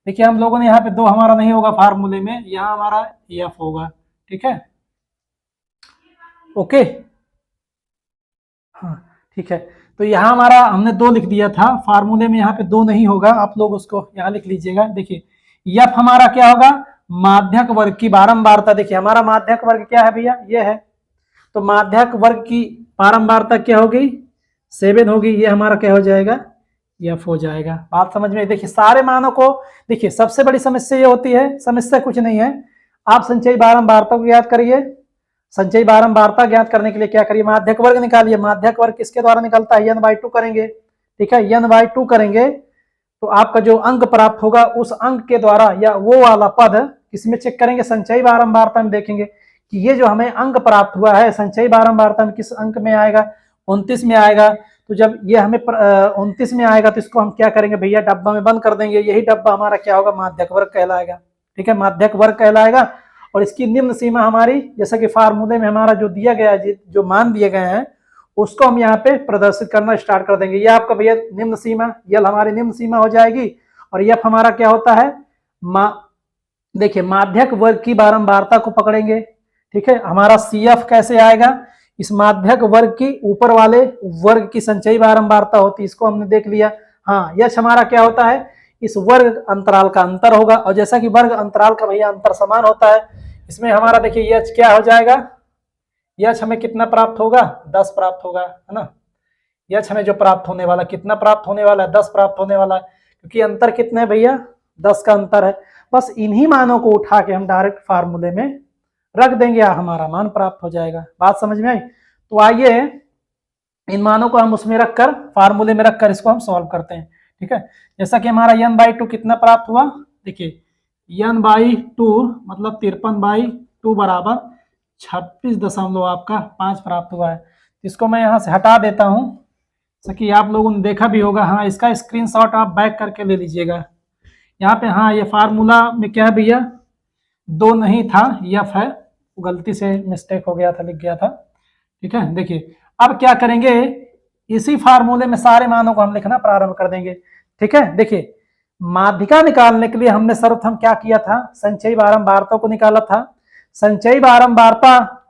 देखिए हम लोगों ने यहाँ पे 2 हमारा नहीं होगा फार्मूले में, यहाँ हमारा F होगा। ठीक है, ओके, हाँ ठीक है। तो यहाँ हमारा हमने 2 लिख दिया था फार्मूले में, यहाँ पे 2 नहीं होगा, आप लोग उसको यहाँ लिख लीजिएगा। देखिए F हमारा क्या होगा, माध्यक वर्ग की बारंबारता। देखिए हमारा माध्यक वर्ग क्या है भैया, ये है। तो माध्यक वर्ग की बारंबारता क्या होगी, 7 होगी। ये हमारा क्या हो जाएगा, F हो जाएगा। बात समझ में, देखिए सारे मानों को, देखिए सबसे बड़ी समस्या ये होती है, समस्या कुछ नहीं है, आप संचयी बारंबारता को ज्ञात करिए। संचयी बारंबारता ज्ञात करने के लिए क्या करिए, माध्यक वर्ग निकालिए। माध्यक वर्ग किसके द्वारा निकलता है, n/2 करेंगे। ठीक है, n/2 करेंगे तो आपका जो अंक प्राप्त होगा उस अंक के द्वारा, या वो वाला पद किसमें चेक करेंगे, संचयी बारंबारता में देखेंगे कि ये जो हमें अंक प्राप्त हुआ है संचयी बारंबारता में किस अंक में आएगा, 29 में आएगा। तो जब ये हमें 29 में आएगा तो इसको हम क्या करेंगे भैया, डब्बा में बंद कर देंगे। यही डब्बा हमारा क्या होगा, माध्यक वर्ग कहलाएगा। ठीक है, माध्यक वर्ग कहलाएगा। और इसकी निम्न सीमा हमारी, जैसा कि फार्मूले में हमारा जो दिया गया है, जो मान दिए गए हैं उसको हम यहाँ पे प्रदर्शित करना स्टार्ट कर देंगे। ये आपका भैया निम्न सीमा, यल हमारी निम्न सीमा हो जाएगी, और यफ हमारा क्या होता है, देखिए माध्यक वर्ग की बारंबारता को पकड़ेंगे, ठीक है। हमारा सी एफ कैसे आएगा, इस माध्यक वर्ग की ऊपर वाले वर्ग की संचयी बारंबारता होती है, इसको हमने देख लिया। हाँ, यश हमारा क्या होता है, इस वर्ग अंतराल का अंतर होगा, और जैसा कि वर्ग अंतराल का भैया अंतर समान होता है, इसमें हमारा देखिए यश क्या हो जाएगा, यश हमें कितना प्राप्त होगा, 10 प्राप्त होगा, है ना। यश हमें जो प्राप्त होने वाला, कितना प्राप्त होने वाला है, 10 प्राप्त होने वाला है, क्योंकि अंतर कितना है भैया, 10 का अंतर है। बस इन्हीं मानों को उठा के हम डायरेक्ट फार्मूले में रख देंगे, हमारा मान प्राप्त हो जाएगा। बात समझ में आई? तो आइए इन मानों को हम उसमें रखकर, फार्मूले में रखकर इसको हम सॉल्व करते हैं, ठीक है। जैसा कि हमारा n/2 कितना प्राप्त हुआ, देखिए n/2 मतलब 53/2 बराबर 26.5 प्राप्त हुआ है। इसको मैं यहाँ से हटा देता हूँ, जैसा कि आप लोगों ने देखा भी होगा। हाँ, इसका स्क्रीनशॉट आप बैक करके ले लीजिएगा। यहाँ पे हाँ, ये फार्मूला में क्या है भैया, 2 नहीं था, यफ है, गलती से मिस्टेक हो गया था, लिख गया था, ठीक है। देखिए अब क्या करेंगे, इसी फार्मूले में सारे मानों को हम लिखना प्रारंभ कर देंगे, ठीक है। देखिए माध्यिका निकालने के लिए हमने सर्वप्रथम क्या किया था, संचयी बारंबारता को निकाला था। संचयी बारंबारता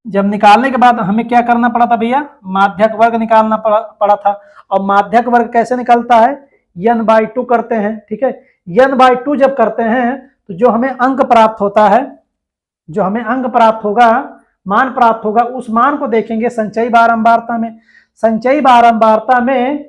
जब निकालने के बाद हमें क्या करना पड़ा था भैया, माध्यक वर्ग निकालना पड़ा था। और माध्यक वर्ग कैसे निकलता है, n/2 करते हैं, ठीक है। n/2 जब करते हैं तो जो हमें अंक प्राप्त होता है, जो हमें अंक प्राप्त होगा, मान प्राप्त होगा, उस मान को देखेंगे संचयी बारंबारता में। संचयी बारंबारता में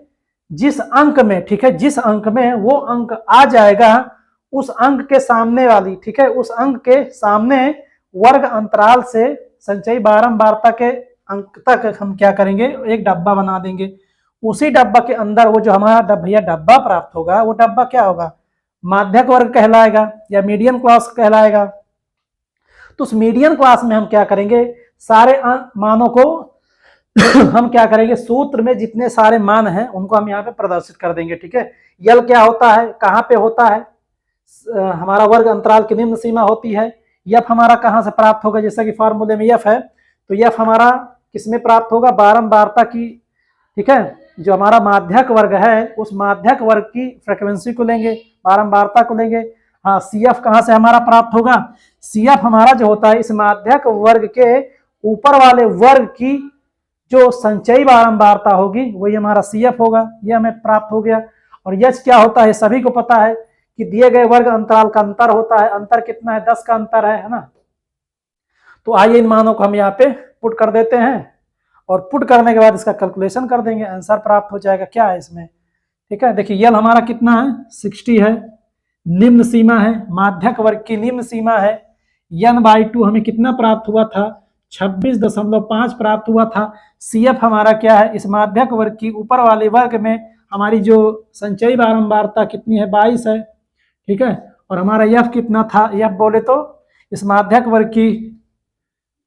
जिस अंक में, ठीक है, जिस अंक में वो अंक आ जाएगा, उस अंक के सामने वाली, ठीक है, उस अंक के सामने वर्ग अंतराल से संचयी बारंबारता के अंक तक हम क्या करेंगे, एक डब्बा बना देंगे। उसी डब्बा के अंदर वो जो हमारा भैया डब्बा प्राप्त होगा, वो डब्बा क्या होगा, माध्यक वर्ग कहलाएगा या मीडियन क्लास कहलाएगा। तो उस मीडियन क्लास में हम क्या करेंगे, सारे मानों को हम क्या करेंगे, सूत्र में जितने सारे मान हैं उनको हम यहाँ पे प्रदर्शित कर देंगे, ठीक है। यल क्या होता है, कहाँ पे होता है, हमारा वर्ग अंतराल की निम्न सीमा होती है। यफ हमारा कहाँ से प्राप्त होगा, जैसा कि फार्मूले में यफ है, तो यफ हमारा किसमें प्राप्त होगा, बारंबारता की, ठीक है। जो हमारा माध्यक वर्ग है, उस माध्यक वर्ग की फ्रीक्वेंसी को लेंगे, बारंबारता को लेंगे। हाँ, सी एफ कहाँ से हमारा प्राप्त होगा, सी एफ हमारा जो होता है इस माध्यक वर्ग के ऊपर वाले वर्ग की जो संचयी बारंबारता होगी वही हमारा सी एफ होगा, ये हमें प्राप्त हो गया। और यश क्या होता है, सभी को पता है कि दिए गए वर्ग अंतराल का अंतर होता है। अंतर कितना है, 10 का अंतर है ना। तो आइए इन मानों को हम यहाँ पे पुट कर देते हैं, और पुट करने के बाद इसका कैलकुलेशन कर देंगे, आंसर प्राप्त हो जाएगा। क्या है इसमें, ठीक है। देखिए यल हमारा कितना है, 60 है, निम्न सीमा है, माध्यक वर्ग की निम्न सीमा है। n/2 हमें कितना प्राप्त हुआ था, 26.5 प्राप्त हुआ था। सी एफ हमारा क्या है, इस माध्यक वर्ग की ऊपर वाले वर्ग में हमारी जो संचयी बारंबारता कितनी है, 22 है, ठीक है। और हमारा यफ कितना था, यफ बोले तो इस माध्यक वर्ग की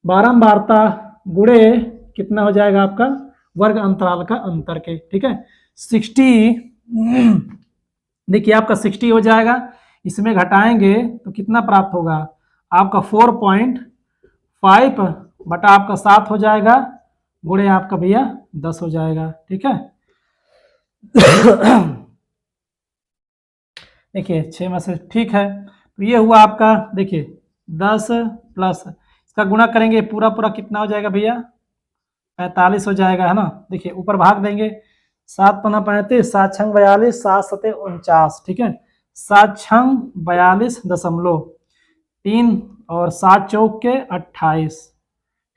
बारंबारता गुणे कितना हो जाएगा आपका, वर्ग अंतराल का अंतर के, ठीक है। 60 देखिए आपका 60 हो जाएगा, इसमें घटाएंगे तो कितना प्राप्त होगा आपका, 4.5 बटा आपका 7 हो जाएगा, गुणे आपका भैया 10 हो जाएगा, ठीक है। देखिए 6 में से, ठीक है। तो ये हुआ आपका, देखिए 10 प्लस इसका गुणा करेंगे, पूरा पूरा कितना हो जाएगा भैया, 45 हो जाएगा, है ना। देखिए ऊपर भाग देंगे, 7 पन्ना 35, 7 छंग 42, 7 सते 49, ठीक है। 7 छंग 42.3 और 7 चौक के 28,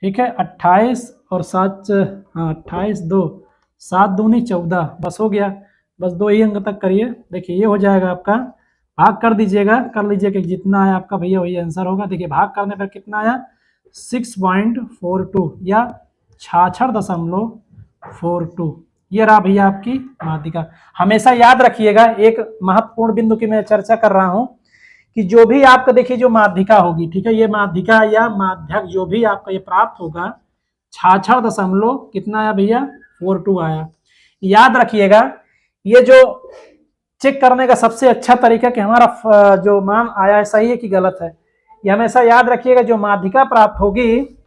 ठीक है। 28 और 7, हाँ 28 2, 7 दूनी 14, बस हो गया, बस 2 ही अंक तक करिए। देखिए ये हो जाएगा आपका, भाग कर दीजिएगा, कर लीजिएगा, जितना आया आपका भैया वही आंसर होगा। देखिए भाग करने पर कितना आया, 6.42 या 66.42। ये रहा भैया आपकी माध्यिका। हमेशा याद रखिएगा, एक महत्वपूर्ण बिंदु की मैं चर्चा कर रहा हूं कि जो भी आपका देखिए जो माध्यिका होगी, ठीक है, ये माध्यिका या माध्यक जो भी आपका ये प्राप्त होगा, 66 कितना आया भैया, 42 आया। याद रखिएगा, ये जो चेक करने का सबसे अच्छा तरीका कि हमारा जो मान आया है सही है कि गलत है, ये हमेशा याद रखिएगा, जो माध्यिका प्राप्त होगी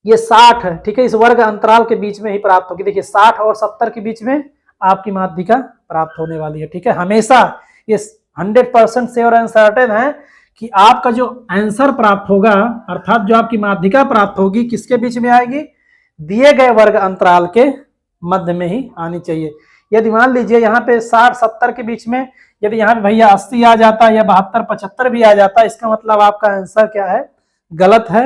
ये 60 है, ठीक है, इस वर्ग अंतराल के बीच में ही प्राप्त होगी। देखिए 60 और 70 के बीच में आपकी माध्यिका प्राप्त होने वाली है, ठीक है। हमेशा ये 100% श्योर एंड सर्टेन है कि आपका जो आंसर प्राप्त होगा, अर्थात जो आपकी माध्यिका प्राप्त होगी, किसके बीच में आएगी, दिए गए वर्ग अंतराल के मध्य में ही आनी चाहिए। यदि मान लीजिए यहाँ पे 60-70 के बीच में, यदि यहाँ पे भैया 80 आ जाता या 72-75 भी आ जाता, इसका मतलब आपका आंसर क्या है, गलत है।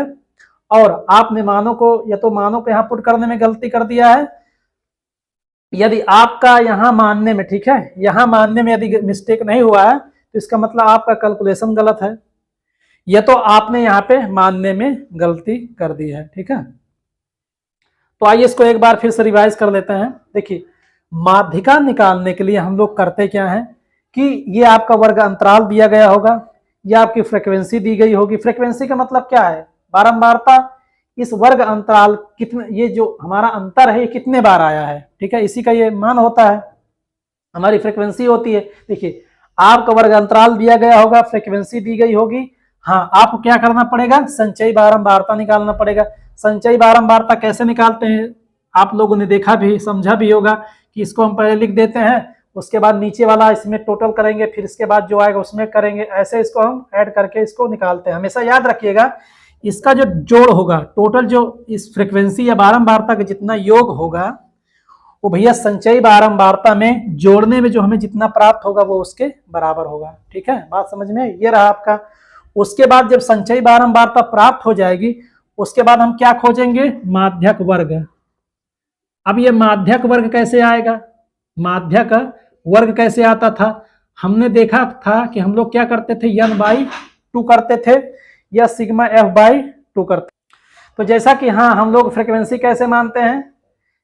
और आपने मानों को, या तो मानों को यहाँ पुट करने में गलती कर दिया है। यदि आपका यहाँ मानने में, ठीक है, यहाँ मानने में यदि मिस्टेक नहीं हुआ है तो इसका मतलब आपका कैलकुलेशन गलत है, या तो आपने यहाँ पे मानने में गलती कर दी है, ठीक है। तो आइए इसको एक बार फिर से रिवाइज कर लेते हैं। देखिए माध्यिका निकालने के लिए हम लोग करते क्या है कि ये आपका वर्ग अंतराल दिया गया होगा, ये आपकी फ्रीक्वेंसी दी गई होगी। फ्रीक्वेंसी का मतलब क्या है, बारंबारता। इस वर्ग अंतराल कितने, ये जो हमारा अंतर है ये कितने बार आया है, ठीक है, इसी का ये मान होता है, हमारी फ्रीक्वेंसी होती है। देखिए आपका वर्ग अंतराल दिया गया होगा, फ्रीक्वेंसी दी गई होगी। हाँ, आपको क्या करना पड़ेगा, संचयी बारंबारता निकालना पड़ेगा। संचयी बारंबारता कैसे निकालते हैं, आप लोगों ने देखा भी, समझा भी होगा कि इसको हम पहले लिख देते हैं, उसके बाद नीचे वाला इसमें टोटल करेंगे, फिर इसके बाद जो आएगा उसमें करेंगे, ऐसे इसको हम ऐड करके इसको निकालते हैं। हमेशा याद रखिएगा इसका जो जोड़ होगा, टोटल जो इस फ्रीक्वेंसी या बारंबारता का जितना योग होगा वो भैया संचयी बारंबारता में जोड़ने में जो हमें जितना प्राप्त होगा वो उसके बराबर होगा, ठीक है, बात समझ में। ये रहा आपका। उसके बाद जब संचयी बारंबारता प्राप्त हो जाएगी, उसके बाद हम क्या खोजेंगे, माध्यक वर्ग। अब ये माध्यक वर्ग कैसे आएगा, माध्यक वर्ग कैसे आता था, हमने देखा था कि हम लोग क्या करते थे, n/2 करते थे या सिग्मा f/2 करते। तो जैसा कि हाँ, हम लोग फ्रीक्वेंसी कैसे मानते हैं,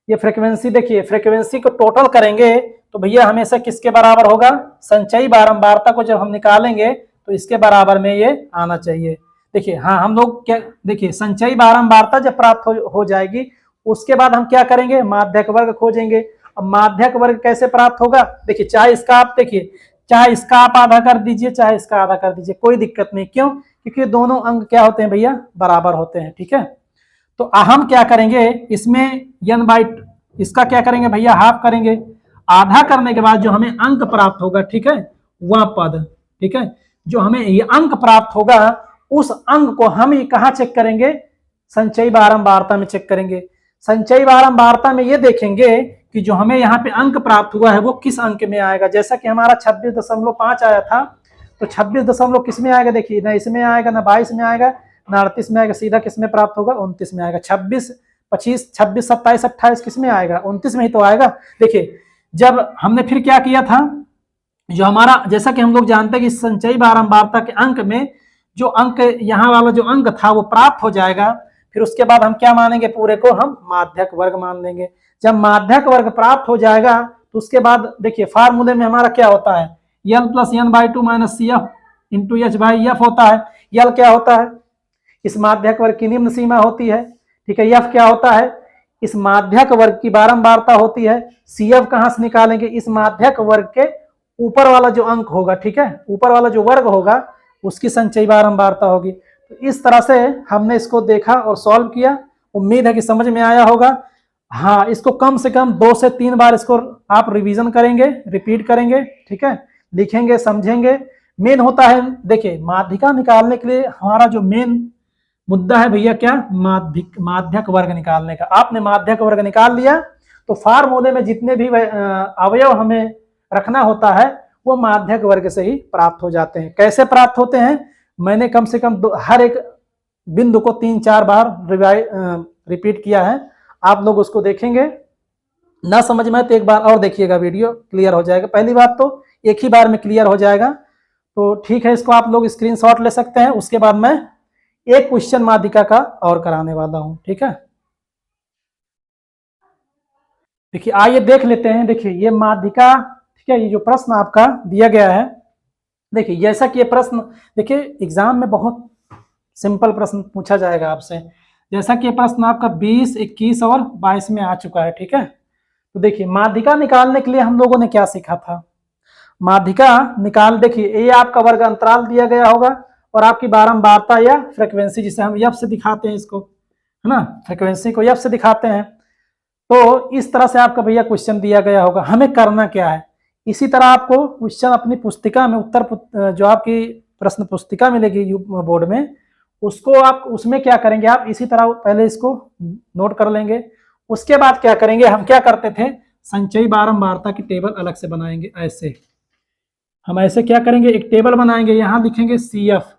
ये फ्रीक्वेंसी देखिए, फ्रीक्वेंसी को टोटल करेंगे तो भैया हमेशा किसके बराबर होगा, संचयी बारंबारता को जब हम निकालेंगे तो इसके बराबर में ये आना चाहिए। देखिए हाँ, हम लोग क्या, देखिए संचयी बारंबारता जब प्राप्त हो जाएगी उसके बाद हम क्या करेंगे, माध्यक वर्ग खोजेंगे। अब माध्यक वर्ग कैसे प्राप्त होगा, देखिए चाहे इसका आप देखिए, चाहे इसका आप आधा कर दीजिए, चाहे इसका आधा कर दीजिए, कोई दिक्कत नहीं। क्यों, क्योंकि दोनों अंक क्या होते हैं भैया, बराबर होते हैं, ठीक है। तो हम क्या करेंगे, इसमें n/2 इसका क्या करेंगे भैया, हाफ करेंगे। आधा करने के बाद जो हमें अंक प्राप्त होगा, ठीक है, वह पद, ठीक है, जो हमें ये अंक प्राप्त होगा उस अंक को हम ये कहाँ चेक करेंगे, संचयी बारंबारता में चेक करेंगे। संचयी बारंबारता में ये देखेंगे कि जो हमें यहाँ पे अंक प्राप्त हुआ है वो किस अंक में आएगा। जैसा कि हमारा 26.5 आया था, तो 26 किस में आएगा, देखिए ना इसमें आएगा, ना 22 में आएगा, ना 38 में आएगा, सीधा किस में प्राप्त होगा, 29 में आएगा। 26, 25, 26, 27, 28 किस में आएगा, 29 में ही तो आएगा। देखिए जब हमने फिर क्या किया था, जो हमारा, जैसा कि हम लोग जानते हैं कि संचयी बारंबारता के अंक में जो अंक, यहाँ वाला जो अंक था वो प्राप्त हो जाएगा, फिर उसके बाद हम क्या मानेंगे, पूरे को हम माध्यक वर्ग मान लेंगे। जब माध्यक वर्ग प्राप्त हो जाएगा तो उसके बाद देखिए फार्मूले में हमारा क्या होता है, L + n/2 - CF × H/F होता है। L क्या होता है, इस माध्यक वर्ग की निम्न सीमा होती है, ठीक है। F क्या होता है, इस माध्यक वर्ग की बारंबारता होती है। CF कहाँ से निकालेंगे, इस माध्यक वर्ग के ऊपर वाला जो अंक होगा, ठीक है, ऊपर वाला जो वर्ग होगा उसकी संचयी बारंबारता होगी। तो इस तरह से हमने इसको देखा और सॉल्व किया। उम्मीद है कि समझ में आया होगा। हाँ, इसको कम से कम 2 से 3 बार इसको आप रिवीजन करेंगे, रिपीट करेंगे, ठीक है, लिखेंगे, समझेंगे। मेन होता है, देखिए माध्यिका निकालने के लिए हमारा जो मेन मुद्दा है भैया क्या, माध्यक वर्ग निकालने का। आपने माध्यक वर्ग निकाल लिया तो फार्मूले में जितने भी अवयव हमें रखना होता है वो माध्यक वर्ग से ही प्राप्त हो जाते हैं। कैसे प्राप्त होते हैं, मैंने कम से कम हर एक बिंदु को 3-4 बार रिपीट किया है। आप लोग उसको देखेंगे, ना समझ में तो एक बार और देखिएगा, वीडियो क्लियर हो जाएगा। पहली बात तो एक ही बार में क्लियर हो जाएगा, तो ठीक है, इसको आप लोग स्क्रीनशॉट ले सकते हैं। उसके बाद मैं एक क्वेश्चन माध्यिका का और कराने वाला हूं, ठीक है। देखिए आइए देख लेते हैं। देखिए ये माध्यिका, ठीक है, ये जो प्रश्न आपका दिया गया है, देखिए जैसा कि ये प्रश्न, देखिए एग्जाम में बहुत सिंपल प्रश्न पूछा जाएगा आपसे। जैसा कि ये प्रश्न आपका 20, 21 और 22 में आ चुका है, ठीक है। तो देखिए माध्यिका निकालने के लिए हम लोगों ने क्या सीखा था, माध्यिका निकाल, देखिए ये आपका वर्ग अंतराल दिया गया होगा और आपकी बारंबारता या फ्रीक्वेंसी, जिसे हम एफ से दिखाते हैं इसको, है ना, फ्रीक्वेंसी को एफ से दिखाते हैं। तो इस तरह से आपका भैया क्वेश्चन दिया गया होगा। हमें करना क्या है, इसी तरह आपको क्वेश्चन अपनी पुस्तिका में जो आपकी प्रश्न पुस्तिका मिलेगी बोर्ड में, उसको आप उसमें क्या करेंगे, आप इसी तरह पहले इसको नोट कर लेंगे। उसके बाद क्या करेंगे, हम क्या करते थे, संचयी बारंबारता की टेबल अलग से बनाएंगे। ऐसे हम ऐसे क्या करेंगे, एक टेबल बनाएंगे, यहां लिखेंगे सी एफ,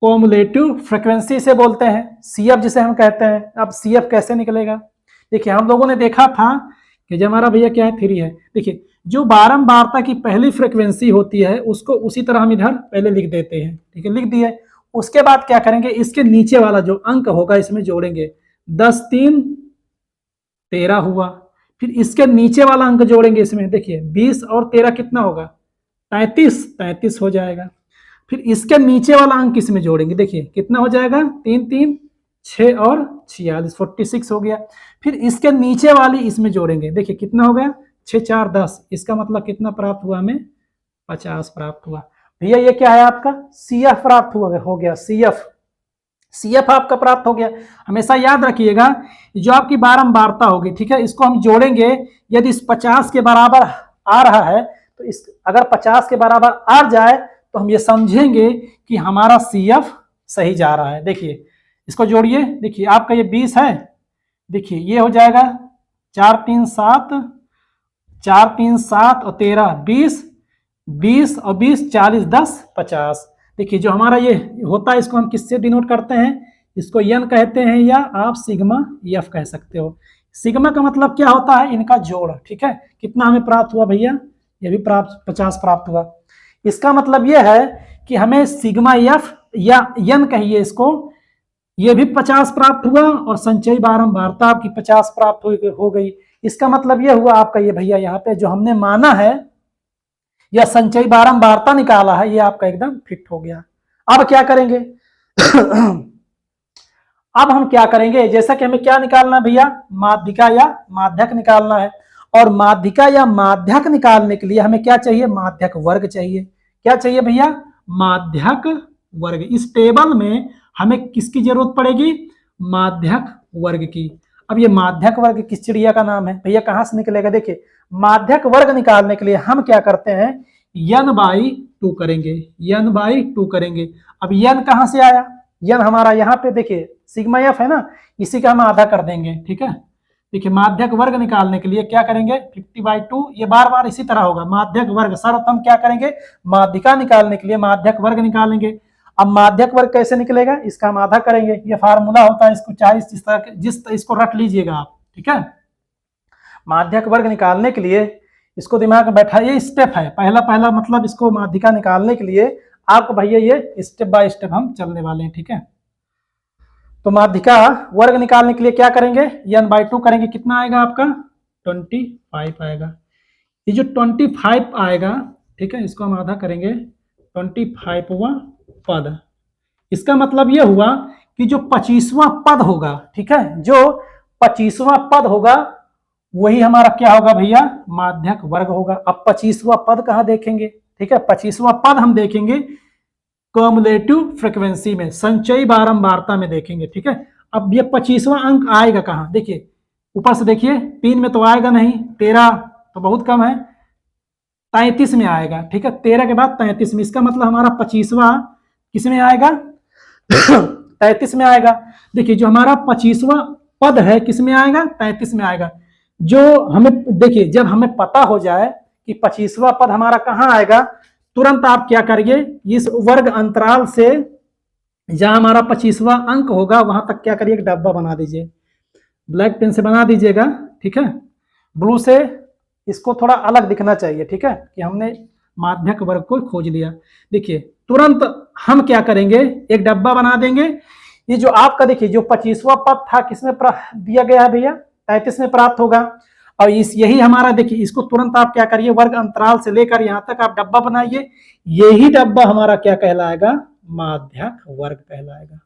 कॉमुलेटिव फ्रीक्वेंसी से बोलते हैं, सी एफ जिसे हम कहते हैं। अब सी एफ कैसे निकलेगा, देखिए हम लोगों ने देखा था कि जब हमारा भैया क्या है, 3 है। देखिए जो बारंबारता की पहली फ्रीक्वेंसी होती है उसको उसी तरह हम इधर पहले लिख देते हैं, ठीक है, लिख दिए। उसके बाद क्या करेंगे, इसके नीचे वाला जो अंक होगा इसमें जोड़ेंगे, 10 3 13 हुआ। फिर इसके नीचे वाला अंक जोड़ेंगे इसमें, देखिए 20 और 13 कितना होगा, 33 हो जाएगा। फिर इसके नीचे वाला अंक इसमें जोड़ेंगे, देखिए कितना हो जाएगा, 3 3 6 और 46, 46 हो गया। फिर इसके नीचे वाली इसमें जोड़ेंगे, देखिए कितना हो गया, 6 4 10, इसका मतलब कितना प्राप्त हुआ हमें, 50 प्राप्त हुआ। भैया ये क्या है आपका, सी एफ प्राप्त हो गया, सी एफ आपका प्राप्त हो गया। हमेशा याद रखिएगा जो आपकी बारंबारता होगी, ठीक है, इसको हम जोड़ेंगे, यदि इस 50 के बराबर आ रहा है तो इस अगर 50 के बराबर आ जाए तो हम ये समझेंगे कि हमारा सी एफ सही जा रहा है। देखिए इसको जोड़िए, देखिए आपका ये 20 है, देखिए ये हो जाएगा 4 3 7 और 13 20 और 20 40 10 50। देखिए जो हमारा ये होता है इसको हम किससे डिनोट करते हैं, इसको एन कहते हैं या आप सिग्मा एफ कह सकते हो। सिग्मा का मतलब क्या होता है, इनका जोड़, ठीक है। कितना हमें प्राप्त हुआ भैया, ये भी प्राप्त 50 प्राप्त हुआ। इसका मतलब ये है कि हमें सिग्मा एफ या एन कहिए इसको, ये भी 50 प्राप्त हुआ और संचयी बारंबारता आपकी 50 प्राप्त हो गई। इसका मतलब ये हुआ आपका ये भैया यहाँ पे जो हमने माना है या संचयी बारंबारता निकाला है, ये आपका एकदम फिट हो गया। अब क्या करेंगे अब हम क्या करेंगे, जैसा कि हमें क्या निकालना है भैया, माध्यिका या माध्यक निकालना है। और माध्यिका या माध्यक निकालने के लिए हमें क्या चाहिए, माध्यक वर्ग चाहिए। क्या चाहिए भैया, माध्यक वर्ग। इस टेबल में हमें किसकी जरूरत पड़ेगी, माध्यक वर्ग की। अब ये माध्यक वर्ग किस चिड़िया का नाम है भैया, कहां से निकलेगा, देखिए माध्यक वर्ग निकालने के लिए हम क्या करते हैं, n/2 करेंगे, n/2 करेंगे। अब n कहां से आया, n हमारा यहाँ पे देखिए सिग्मा एफ है ना, इसी का हम आधा कर देंगे, ठीक है। देखिए माध्यक वर्ग निकालने के लिए क्या करेंगे, 50/2, ये बार बार इसी तरह होगा। माध्यक वर्ग सर्वप्रथम क्या करेंगे, माध्यिका निकालने के लिए माध्यक वर्ग निकालेंगे। अब माध्यक वर्ग कैसे निकलेगा, इसका हम आधा करेंगे, ये फार्मूला होता है, इसको चाहे इसको रख लीजिएगा आप, ठीक है। माध्यक वर्ग निकालने के लिए इसको दिमाग में बैठा, ये स्टेप है पहला मतलब इसको माध्यिका निकालने के लिए आपको भैया ये स्टेप बाय स्टेप हम चलने वाले हैं, ठीक है। तो माध्यिका वर्ग निकालने के लिए क्या करेंगे, n/2 करेंगे, कितना आएगा आपका 25 आएगा। ये जो 25 आएगा, ठीक है, इसको हम आधा करेंगे, 25वां पद। इसका मतलब ये हुआ कि जो 25वां पद होगा, ठीक है, जो 25वां पद होगा वही हमारा क्या होगा भैया, माध्यक वर्ग होगा। अब 25वां पद कहां देखेंगे, ठीक है, 25वां पद हम देखेंगे कम्युलेटिव फ्रीक्वेंसी में, संचयी बारंबारता में देखेंगे, ठीक है। अब ये 25वां अंक आएगा कहां, देखिए ऊपर से देखिए 3 में तो आएगा नहीं, 13 तो बहुत कम है, 33 में आएगा, ठीक है, 13 के बाद 33 में। इसका मतलब हमारा 25वां किस में आएगा 33 में आएगा। देखिए जो हमारा 25वां पद है किस में आएगा, 33 में आएगा। जो हमें देखिए जब हमें पता हो जाए कि 25वां पद हमारा कहां आएगा, तुरंत आप क्या करिए, इस वर्ग अंतराल से जहां हमारा 25वां अंक होगा वहां तक क्या करिए, एक डब्बा बना दीजिए, ब्लैक पेन से बना दीजिएगा, ठीक है। ब्लू से इसको थोड़ा अलग दिखना चाहिए, ठीक है, कि हमने माध्यक वर्ग को खोज लिया। देखिए तुरंत हम क्या करेंगे, एक डब्बा बना देंगे। ये जो आपका देखिए जो 25वां पद था किसमें दिया गया है भैया, 33 में प्राप्त होगा। और यही हमारा देखिए, इसको तुरंत आप क्या करिए, वर्ग अंतराल से लेकर यहां तक आप डब्बा बनाइए, यही डब्बा हमारा क्या कहलाएगा, माध्यक वर्ग कहलाएगा।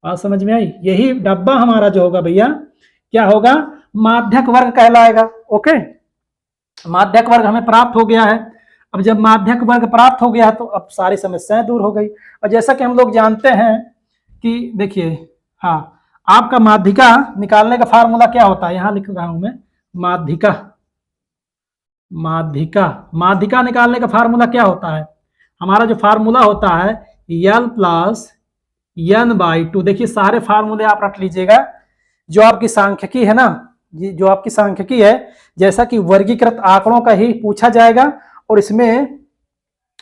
बात समझ में आई, यही डब्बा हमारा जो होगा भैया क्या होगा, माध्यक वर्ग कहलाएगा। ओके, माध्यक वर्ग हमें प्राप्त हो गया है। अब जब माध्यक वर्ग प्राप्त हो गया तो अब सारी समस्याएं दूर हो गई। और जैसा कि हम लोग जानते हैं कि देखिए, हाँ, आपका माध्यिका निकालने का फार्मूला क्या होता है, यहां लिख रहा हूं मैं, माध्यिका माध्यिका माध्यिका निकालने का फार्मूला क्या होता है, हमारा जो फार्मूला होता है यल प्लस एन बाई टू। देखिए सारे फार्मूले आप रख लीजिएगा, जो आपकी सांख्यिकी है ना, जो आपकी सांख्यिकी है, जैसा कि वर्गीकृत आंकड़ों का ही पूछा जाएगा, और इसमें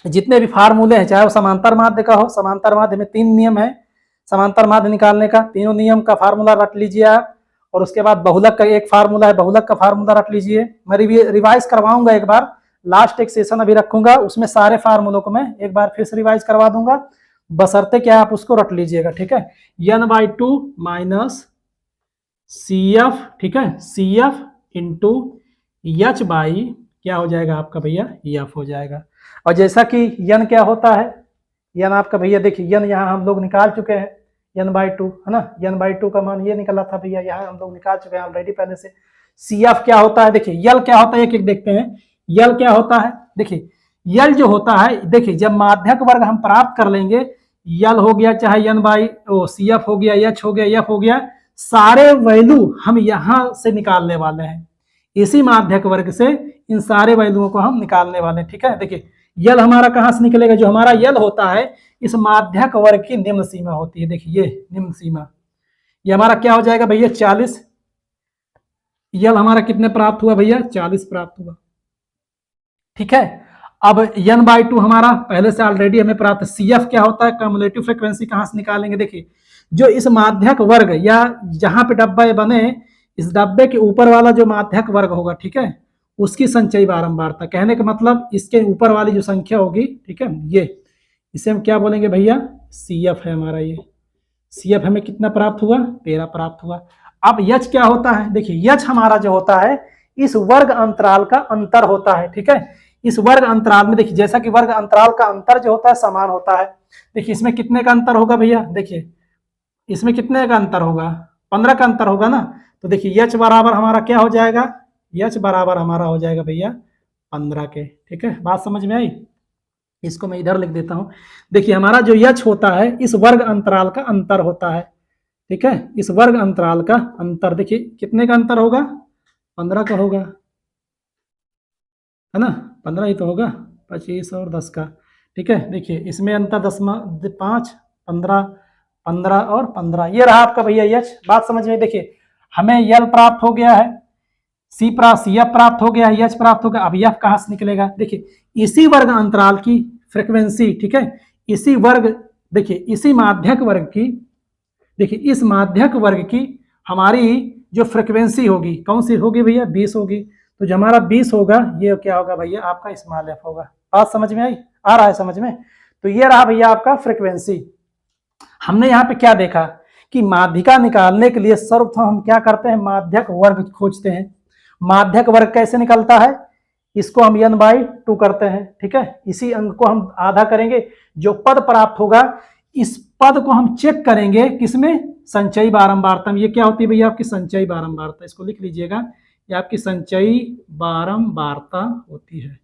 जितने भी फार्मूले हैं, चाहे वो समांतर माध्य का हो, समांतर माध्य में 3 नियम है समांतर माध्य निकालने का, तीनों नियम का फार्मूला रख लीजिए आप, और उसके बाद बहुलक का एक फार्मूला है, बहुलक का फार्मूला रख लीजिए। मैं रिवाइज करवाऊंगा एक बार, लास्ट एक सेशन अभी रखूंगा, उसमें सारे फार्मूलों को मैं एक बार फिर से रिवाइज करवा दूंगा, बशर्ते क्या आप उसको रख लीजिएगा, ठीक है। n/2 माइनस CF, ठीक है, CF इंटू H बाई क्या हो जाएगा आपका भैया, F हो जाएगा। और जैसा कि n क्या होता है, n आपका भैया देखिए, n यहाँ हम लोग निकाल चुके हैं, n/2 है ना, n/2 का मान ये निकला था भैया, यहाँ हम लोग निकाल चुके हैं ऑलरेडी पहले से। CF क्या होता है, देखिए यल क्या होता है, एक एक देखते हैं। यल क्या होता है, देखिए यल जो होता है, देखिए जब माध्यक वर्ग हम प्राप्त कर लेंगे, यल हो गया, चाहे CF हो गया, H हो गया, F हो गया, सारे वैल्यू हम यहां से निकालने वाले हैं, इसी माध्यक वर्ग से इन सारे वैल्यूओं को हम निकालने वाले हैं, ठीक है। देखिए यल हमारा कहां से निकलेगा, जो हमारा यल होता है इस माध्यक वर्ग की निम्न सीमा होती है, देखिए ये निम्न सीमा, ये हमारा क्या हो जाएगा भैया 40। यल हमारा कितने प्राप्त हुआ भैया, 40 प्राप्त हुआ, ठीक है। अब n/2 हमारा पहले से ऑलरेडी हमें प्राप्त। CF क्या होता है, कम्युलेटिव फ्रीक्वेंसी कहां से निकालेंगे, देखिए जो इस माध्यक वर्ग या जहां पे डब्बे बने, इस डब्बे के ऊपर वाला जो माध्यक वर्ग होगा, ठीक है, उसकी संचयी बारंबारता, कहने का मतलब इसके ऊपर वाली जो संख्या होगी, ठीक है, ये इसे हम क्या बोलेंगे भैया, CF है हमारा, ये CF हमें कितना प्राप्त हुआ, 13 प्राप्त हुआ। अब H क्या होता है, देखिए H हमारा जो होता है इस वर्ग अंतराल का अंतर होता है, ठीक है। इस वर्ग अंतराल में देखिए, जैसा कि वर्ग अंतराल का अंतर जो होता है समान होता है, देखिए इसमें कितने का अंतर होगा भैया, देखिए इसमें कितने का अंतर होगा, 15 का अंतर होगा ना, तो देखिए H बराबर हमारा क्या हो जाएगा, H बराबर हमारा हो जाएगा भैया 15 के, ठीक है। बात समझ में आई, इसको मैं इधर लिख देता हूं। देखिए हमारा जो H होता है इस वर्ग अंतराल का अंतर होता है, ठीक है, इस वर्ग अंतराल का अंतर, देखिए कितने का अंतर होगा, 15 का होगा, है ना, 15 ही तो होगा, 25 और 10 का, ठीक है। देखिए इसमें अंतर 5, 15, 15 और 15, ये रहा आपका भैया H। बात समझ में, देखिए हमें यल प्राप्त हो गया है, CF प्राप्त हो गया है, H प्राप्त हो गया, अब F कहां से निकलेगा, देखिए इसी वर्ग अंतराल की फ्रीक्वेंसी, ठीक है, इसी वर्ग, देखिए इसी माध्यक वर्ग की, देखिए इस माध्यक वर्ग की हमारी जो फ्रीक्वेंसी होगी, कौन सी होगी भैया, 20 होगी, तो जो हमारा 20 होगा ये क्या होगा भैया, आपका स्मॉल f होगा। बात समझ में आई, आ रहा है समझ में, तो ये रहा भैया आपका फ्रीक्वेंसी। हमने यहाँ पे क्या देखा कि माध्यिका निकालने के लिए सर्वप्रथम हम क्या करते हैं, माध्यक वर्ग खोजते हैं। माध्यक वर्ग कैसे निकलता है, इसको हम n/2 करते हैं, ठीक है, इसी अंक को हम आधा करेंगे, जो पद प्राप्त होगा इस पद को हम चेक करेंगे किसमें, संचयी बारंबारता में। ये क्या होती है भैया, आपकी संचयी बारंबारता, इसको लिख लीजिएगा, ये आपकी संचयी बारंबारता होती है,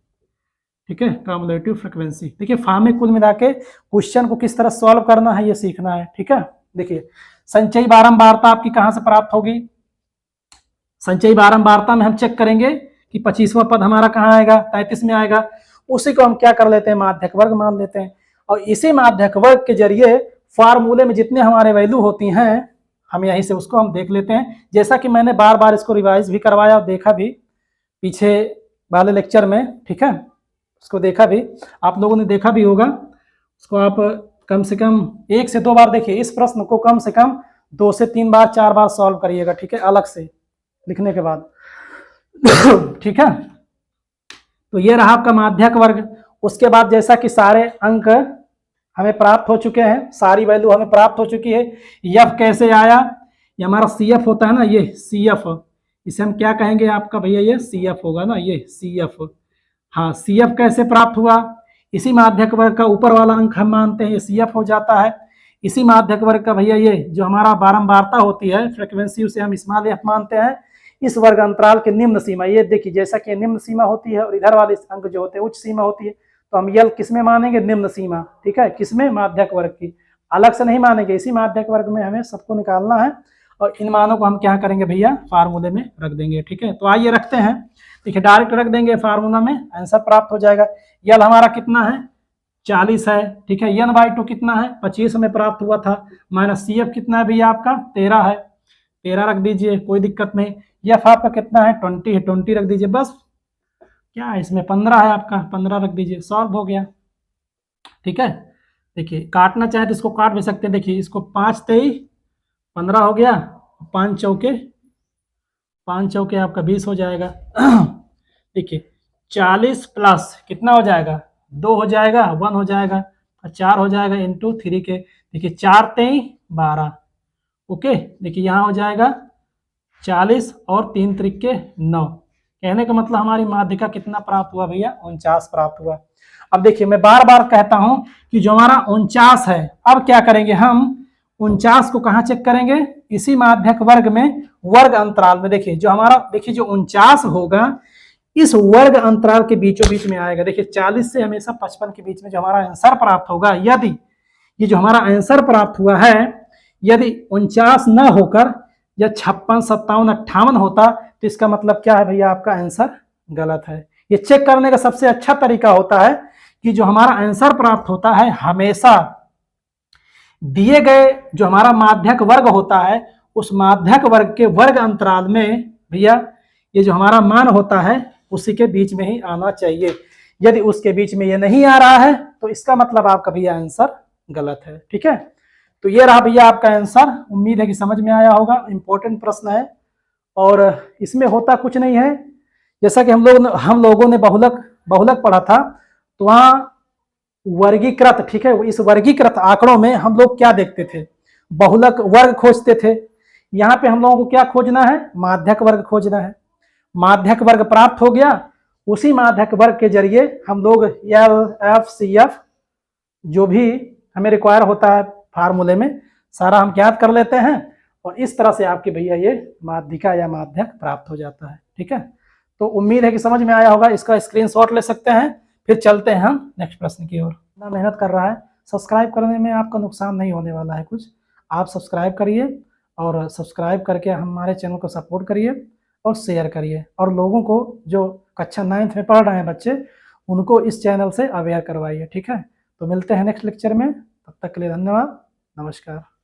ठीक है, कम्युलेटिव फ्रीक्वेंसी। देखिए फॉर्म में कुल मिला के क्वेश्चन को किस तरह सॉल्व करना है ये सीखना है, ठीक है। देखिए संचयी बारंबारता आपकी कहां से प्राप्त होगी, संचयी बारंबारता में हम चेक करेंगे कि 25वां पद हमारा कहाँ आएगा, 33 में आएगा, उसी को हम क्या कर लेते हैं, माध्यक वर्ग मान लेते हैं, और इसी माध्यक वर्ग के जरिए फार्मूले में जितने हमारे वैल्यू होती हैं हम यहीं से उसको हम देख लेते हैं। जैसा कि मैंने बार बार इसको रिवाइज भी करवाया और देखा भी पीछे वाले लेक्चर में, ठीक है, उसको देखा भी, आप लोगों ने देखा भी होगा, उसको आप कम से कम 1 से 2 बार देखिए, इस प्रश्न को कम से कम 2 से 3 बार 4 बार सॉल्व करिएगा, ठीक है, अलग से लिखने के बाद ठीक है। तो ये रहा आपका माध्यक वर्ग। उसके बाद जैसा कि सारे अंक हमें प्राप्त हो चुके हैं, सारी वैल्यू हमें प्राप्त हो चुकी है। F कैसे आया, ये हमारा CF होता है ना, ये CF, इसे हम क्या कहेंगे आपका भैया, ये CF होगा ना, ये CF। हाँ, CF कैसे प्राप्त हुआ, इसी माध्यक वर्ग का ऊपर वाला अंक हम मानते हैं, ये CF हो जाता है। इसी माध्यक वर्ग का भैया ये जो हमारा बारंबारता होती है फ्रीक्वेंसी, उसे हम स्मॉल f मानते हैं। इस वर्ग अंतराल के निम्न सीमा, ये देखिए जैसा कि निम्न सीमा होती है और इधर वाले अंक जो होते हैं उच्च सीमा होती है, तो हम यल किसमें मानेंगे, निम्न सीमा, ठीक है, किसमें, माध्यक वर्ग की, अलग से नहीं मानेंगे, इसी माध्यक वर्ग में हमें सबको निकालना है और इन मानों को हम क्या करेंगे भैया, फार्मूले में रख देंगे, ठीक है। तो आइए रखते हैं, देखिए डायरेक्ट रख देंगे फार्मूला में, आंसर प्राप्त हो जाएगा। यल हमारा कितना है, 40 है, ठीक है। n/2 कितना है, 25 में प्राप्त हुआ था, माइनस CF कितना है भैया आपका, 13 है, 13 रख दीजिए, कोई दिक्कत नहीं। F आपका कितना है, 20 है, 20 रख दीजिए, बस क्या है इसमें 15 है आपका, 15 रख दीजिए, सॉल्व हो गया, ठीक है। देखिए काटना चाहे तो इसको काट भी सकते हैं, देखिए इसको 5 तेई 15 हो गया, 5 चौके आपका 20 हो जाएगा। देखिए 40 प्लस कितना हो जाएगा, 2 हो जाएगा, 1 हो जाएगा, 4 हो जाएगा इंटू 3 के, देखिए 4 तेई 12, ओके। देखिए यहाँ हो जाएगा 40 और 3 त्रिके 9, कहने का मतलब हमारी माध्यिका कितना प्राप्त हुआ भैया, 49 प्राप्त हुआ। अब देखिए मैं बार बार कहता हूं कि जो हमारा 49 है, अब क्या करेंगे हम 49 को कहाँ चेक करेंगे, इसी माध्यक वर्ग में, वर्ग अंतराल में। देखिए जो हमारा, देखिए जो 49 होगा इस वर्ग अंतराल के बीचों बीच में आएगा। देखिए 40 से हमेशा 55 के बीच में जो हमारा आंसर प्राप्त होगा, यदि ये जो हमारा आंसर प्राप्त हुआ है, यदि 49 न होकर या 56, 57, 58 होता तो इसका मतलब क्या है भैया, आपका आंसर गलत है। ये चेक करने का सबसे अच्छा तरीका होता है कि जो हमारा आंसर प्राप्त होता है हमेशा दिए गए जो हमारा माध्यक वर्ग होता है, उस माध्यक वर्ग के वर्ग अंतराल में भैया ये जो हमारा मान होता है उसी के बीच में ही आना चाहिए। यदि उसके बीच में ये नहीं आ रहा है तो इसका मतलब आपका भैया आंसर गलत है, ठीक है। तो ये रहा भैया आपका आंसर, उम्मीद है कि समझ में आया होगा। इंपॉर्टेंट प्रश्न है और इसमें होता कुछ नहीं है, जैसा कि हम लोगों ने बहुलक पढ़ा था, तो वहाँ वर्गीकृत, ठीक है, इस वर्गीकृत आंकड़ों में हम लोग क्या देखते थे, बहुलक वर्ग खोजते थे। यहाँ पे हम लोगों को क्या खोजना है, माध्यक वर्ग खोजना है। माध्यक वर्ग प्राप्त हो गया, उसी माध्यक वर्ग के जरिए हम लोग LFCF जो भी हमें रिक्वायर होता है फार्मूले में, सारा हम ज्ञात कर लेते हैं और इस तरह से आपके भैया ये माध्यिका या माध्यक प्राप्त हो जाता है, ठीक है। तो उम्मीद है कि समझ में आया होगा, इसका स्क्रीनशॉट ले सकते हैं। फिर चलते हैं हम नेक्स्ट प्रश्न की ओर। इतना मेहनत कर रहा है, सब्सक्राइब करने में आपका नुकसान नहीं होने वाला है कुछ, आप सब्सक्राइब करिए और सब्सक्राइब करके हमारे चैनल को सपोर्ट करिए और शेयर करिए, और लोगों को जो कक्षा 9th में पढ़ रहे हैं बच्चे, उनको इस चैनल से अवेयर करवाइए, ठीक है। तो मिलते हैं नेक्स्ट लेक्चर में, तब तक के लिए धन्यवाद, नमस्कार।